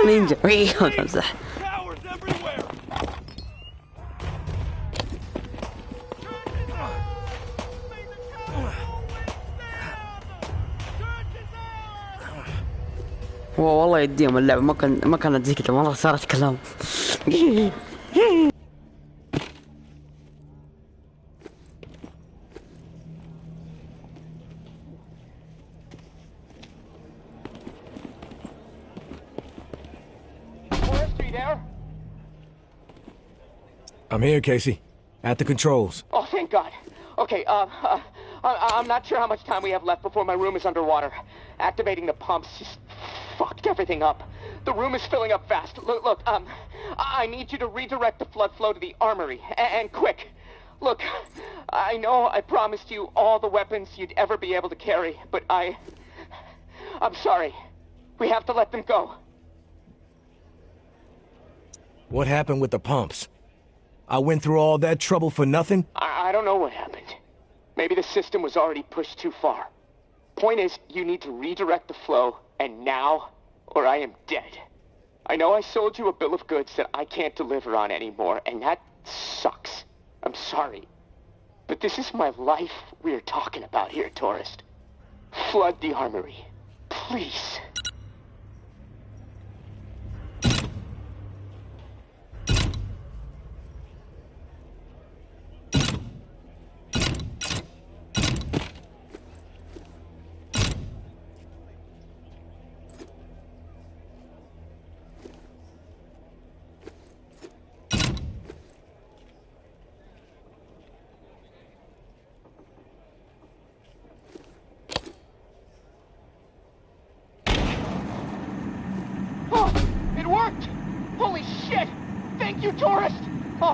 نينجا تمسح. Cowards everywhere! والله يديهم اللعبة ما كانت زي كذا، والله صارت كلام. I'm here, Casey. At the controls. Oh, thank God. Okay, I'm not sure how much time we have left before my room is underwater. Activating the pumps just fucked everything up. The room is filling up fast. Look, I need you to redirect the flood flow to the armory, and quick. Look, I know I promised you all the weapons you'd ever be able to carry, but I'm sorry. We have to let them go. What happened with the pumps? I went through all that trouble for nothing? I don't know what happened. Maybe the system was already pushed too far. Point is, you need to redirect the flow, and now, or I am dead. I know I sold you a bill of goods that I can't deliver on anymore, and that sucks. I'm sorry. But this is my life we're talking about here, tourist. Flood the armory. Please.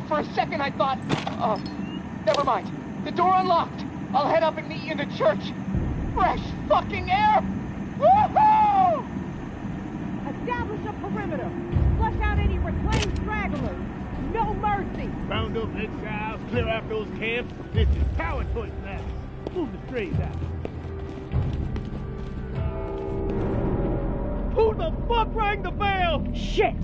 For a second I thought, never mind. The door unlocked. I'll head up and meet you in the church. Fresh fucking air! Woohoo! Establish a perimeter. Flush out any reclaimed stragglers. No mercy. Round up exiles, clear out those camps. This is power choice now. Move the strays out. Who the fuck rang the bell? Shit!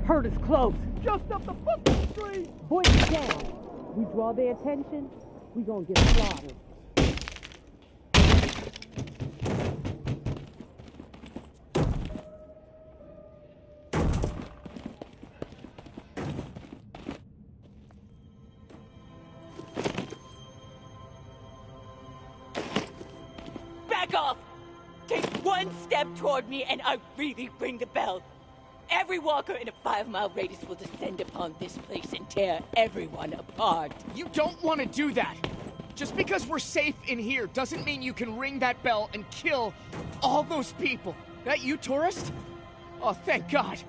Herd is close. Just up the fucking street! Voice it down. We draw their attention, we gonna get slaughtered. Back off! Take one step toward me and I really ring the bell. Every walker in a 5-mile radius will descend upon this place and tear everyone apart. You don't want to do that. Just because we're safe in here doesn't mean you can ring that bell and kill all those people. That you, tourist? Oh, thank God.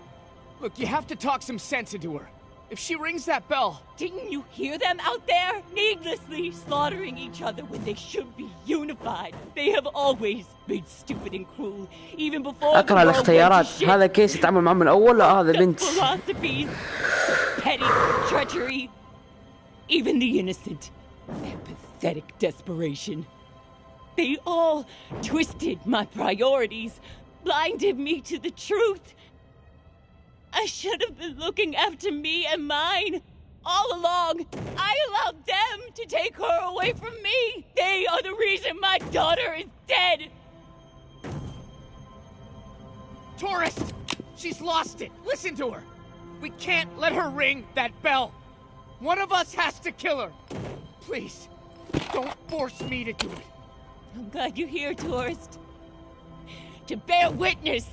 Look, you have to talk some sense into her. If she rings that bell... Didn't you hear them out there? Needlessly slaughtering each other when they should be unified. They have always been stupid and cruel, even before أكره الاختيارات. هذا كيس يتعامل معه من الأول، هذا بنت. Philosophies, petty treachery, even the innocent. Their pathetic desperation. They all twisted my priorities, blinded me to the truth. I should have been looking after me and mine. All along, I allowed them to take her away from me. They are the reason my daughter is dead. Tourist! She's lost it! Listen to her! We can't let her ring that bell! One of us has to kill her! Please, don't force me to do it. I'm glad you're here, tourist. To bear witness.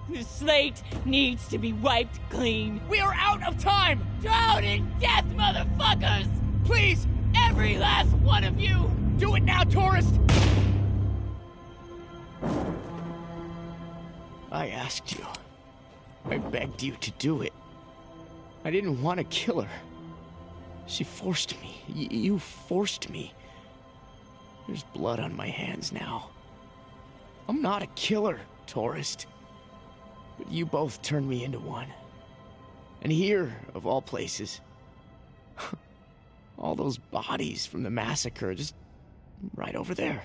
The slate needs to be wiped clean. We are out of time! Drown in death, motherfuckers! Please! Every last one of you! Do it now, tourist! I asked you. I begged you to do it. I didn't want to kill her. She forced me. You forced me. There's blood on my hands now. I'm not a killer, tourist. But you both turned me into one. And here, of all places, all those bodies from the massacre just right over there.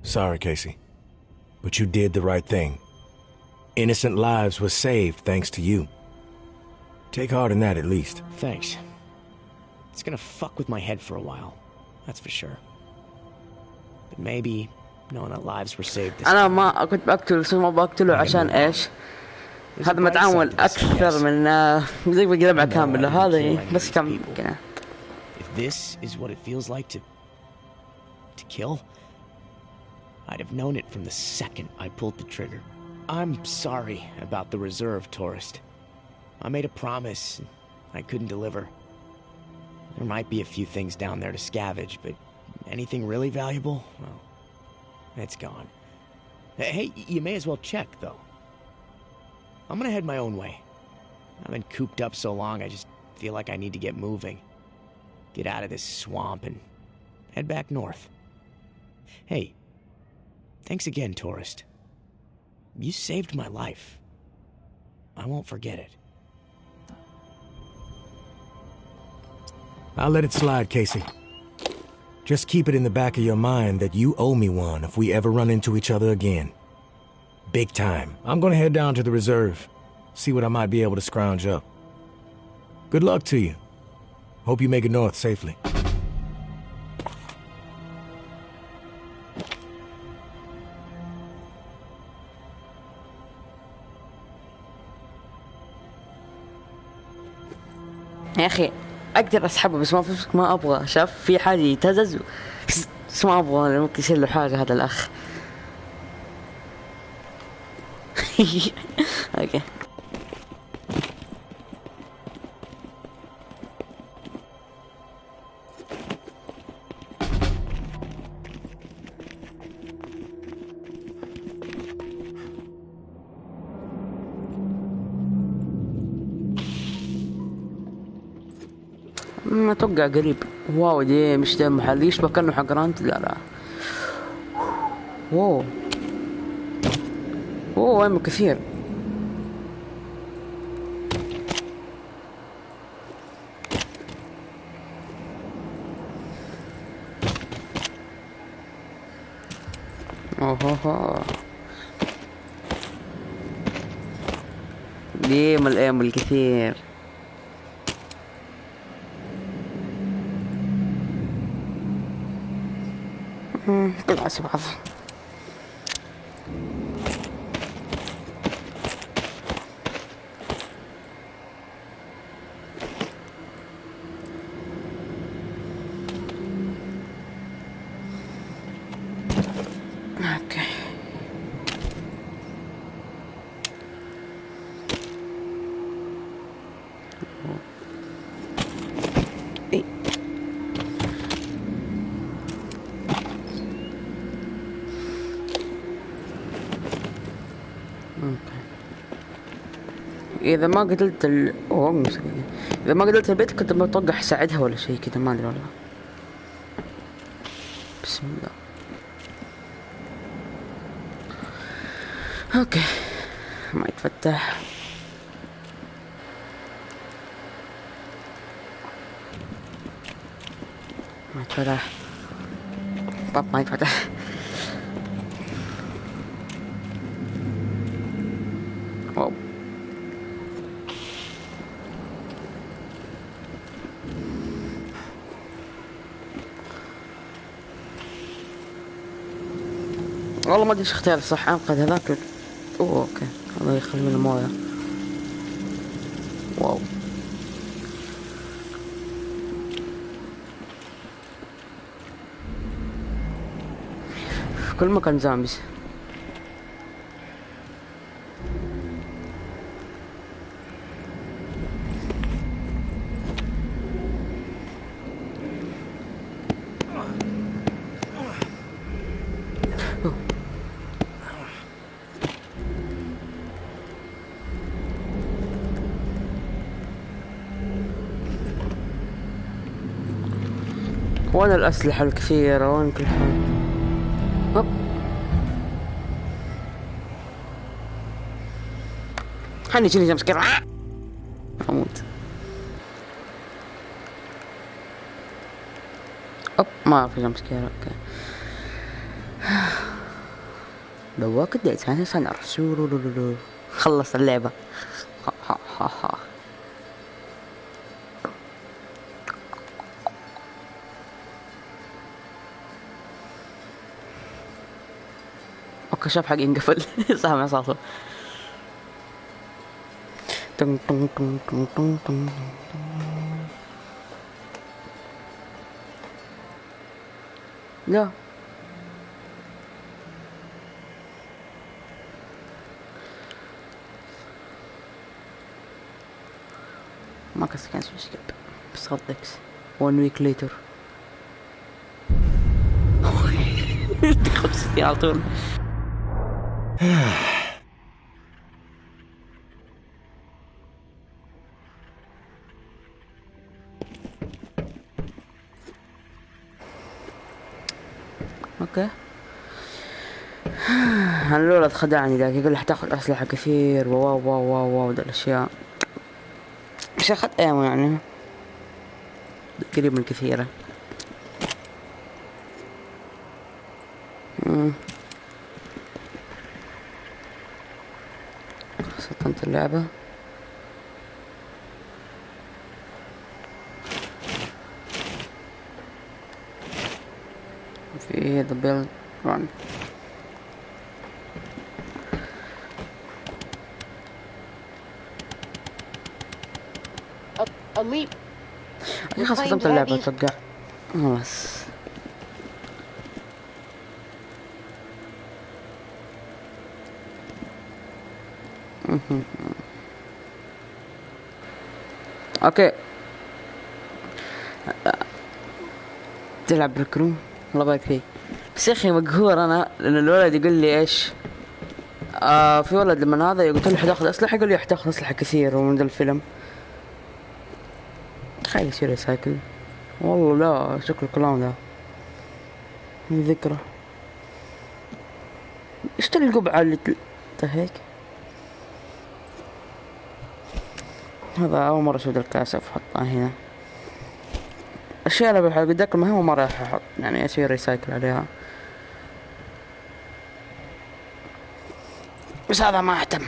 Sorry, Casey. But you did the right thing. Innocent lives were saved thanks to you. Take heart in that at least. Thanks. It's gonna fuck with my head for a while. That's for sure. But maybe knowing that lives were saved this أنا ما كنت بقتل سو ما بقتله عشان إيش؟ هذا متعامل أكثر من زي ما جربع كامل هذا بس كم كده. If this is what it feels like to kill, I'd have known it from the second I pulled the trigger. I'm sorry about the reserve, Tourist. I made a promise I couldn't deliver. There might be a few things down there to scavenge, but anything really valuable, well, it's gone. Hey, you may as well check, though. I'm gonna head my own way. I've been cooped up so long, I just feel like I need to get moving. Get out of this swamp and head back north. Hey, thanks again, Tourist. You saved my life. I won't forget it. I'll let it slide, Casey. Just keep it in the back of your mind that you owe me one if we ever run into each other again. Big time. I'm gonna head down to the reserve, see what I might be able to scrounge up. Good luck to you. Hope you make it north safely. يا أخي أقدر أسحبه بس ما أبغى. شاف في حاجة يتهزز بس ما أبغى ممكن يصير له حاجة هذا الأخ. أوكي. ما اتوقع قريب. واو دي مش ده المحل يشبه كأنه حق رانت. لا واو وين كثير. اوه دي من الايام الكثير. طلع بعض. اوكي إذا ما قتلت إذا ما قتلت البيت كنت بتوقع أساعدها ولا شيء كذا ما أدري والله. بسم الله. أوكي ما يتفتح. ما يتفتح. باب ما يتفتح. واو والله ما ادري ايش اختيار الصح. انقذ هذاك. اوكي هذا يخلي من المويه. واو في كل مكان زامبيز. وين الأسلحة الكثيرة؟ وين كل حاجة؟ هوب خلني يجيني جمسكير أموت. هوب ما في جمسكير. اوكي The Walking Dead ثاني صنع خلص اللعبة. ها ها ها. اوكي شاف حق ينقفل. صح ما صار. تن تن تن تن تن تن. لا ما كان اسمه سكيب بس غلطكس 1 week later. خبصتي على طول. اوكي انا الولد خدعني ذاك يقول لي حتاخذ اسلحه كثير واو واو واو واو ده الاشياء مش اخذ ايمو يعني قريب من كثيره. سطنت اللعبه. في the build run. خلاص ختمت اللعبة اتوقع. خلاص اوكي تلعب بالكروم الله بايك فيه. بس يا اخي مقهور انا لان الولد يقول لي ايش في ولد لما هذا قلت له حتاخذ اسلحه يقول لي حتاخذ اسلحه كثير ومن ذا الفيلم تخيل يصير ريسايكل. والله لا شكل الكلام ذا من ذكره. اشتري القبعه اللي هيك. هذا اول مره اشوف الكاسه وحطها هنا. الاشياء اللي بحب ذاك المهم ما راح احط يعني اسوي ريسايكل عليها بس هذا ما اهتم.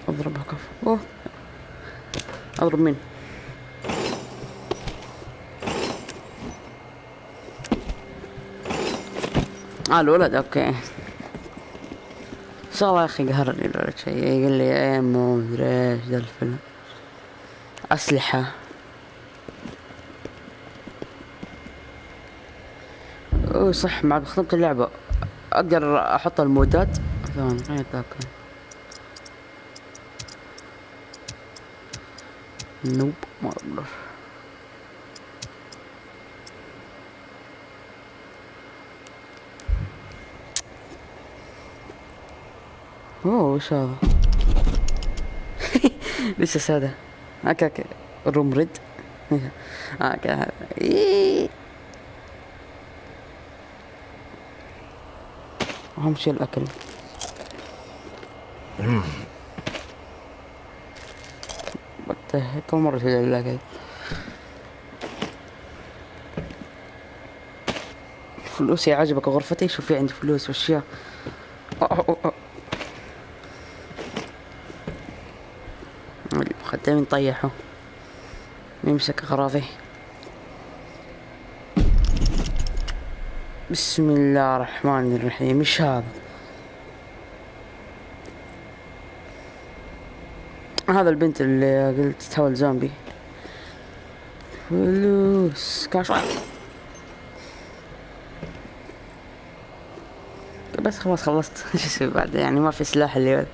اضربها كف. اوه اضرب مين؟ الولد اوكي. شغله يا اخي قهرني الولد شيء يقول لي ايمو مدري ايش ذا الفيلم اسلحه. اوه صح مع ختمت اللعبه اقدر احط المودات. ثواني غير ذاك نوب ما اقدر. اوه وش هذا؟ لسه سادة. اوكي روم ريد. اوكي اهم شيء الاكل. كم مرة تقول الاكل؟ فلوسي عجبك غرفتي؟ شوف في عندي فلوس واشياء. خدامين طيحوا يمسك أغراضي. بسم الله الرحمن الرحيم. ايش هذا؟ هذا البنت اللي قلت تحول زومبي. فلوس كاش. بس خلاص خلصت. ايش اسوي بعد يعني ما في سلاح اللي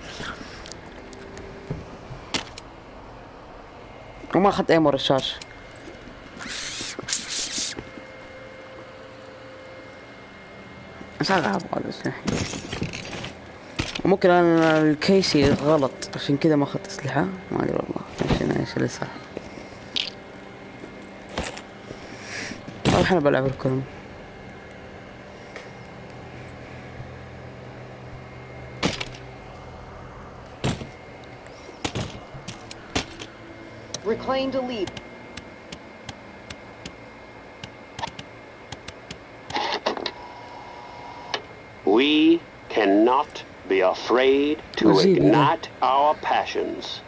وما اخذت اي رشاش. بس هذا ابغى اسلحه. وممكن انا الكيسي غلط عشان كذا ما اخذت اسلحه ما ادري والله ايش اللي صار. الحين بلعب الكلام. Reclaim to lead. We cannot be afraid to ignite our passions,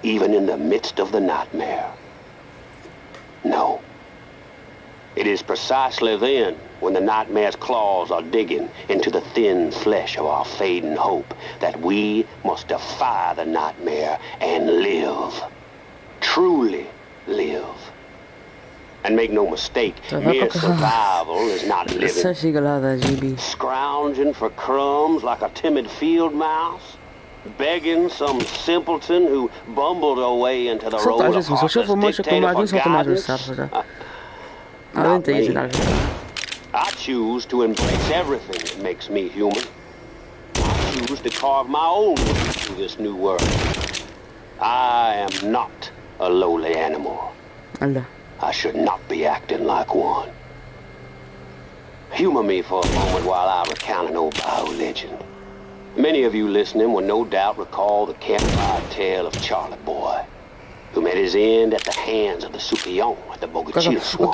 even in the midst of the nightmare. No. It is precisely then, when the nightmare's claws are digging into the thin flesh of our fading hope, that we must defy the nightmare and live. Truly live. And make no mistake, mere survival is not living. Scrounging for crumbs like a timid field mouse, begging some simpleton who bumbled away into the role of heartless dictator for guidance. Not me. I choose to embrace everything that makes me human. I choose to carve my own way through this new world. I am not a lowly animal. I should not be acting like one. Humor me for a moment while I recount an old Bayou legend. Many of you listening will no doubt recall the campfire tale of Charlie Boy, who met his end at the hands of the Supillon at the Bogachil Swamp.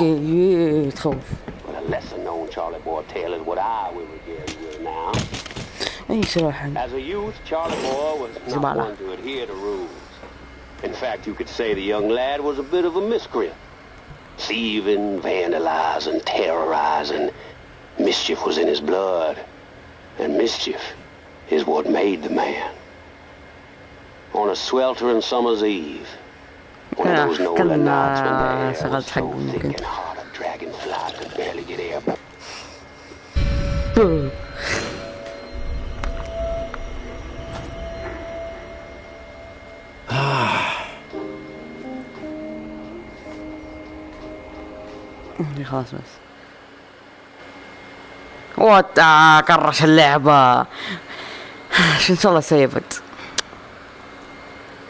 But a lesser-known Charlie Boy tale is what I will regale you with now. As a youth, Charlie Boy was not one to adhere to rules. In fact, you could say the young lad was a bit of a miscreant. Thieving, vandalizing, terrorizing. Mischief was in his blood. And mischief is what made the man. On a sweltering summer's eve, one of those northern nights when the air was so thick and hot a dragonfly could barely get airborne. خلاص بس. كرش اللعبة. شو ان شاء الله سيفت.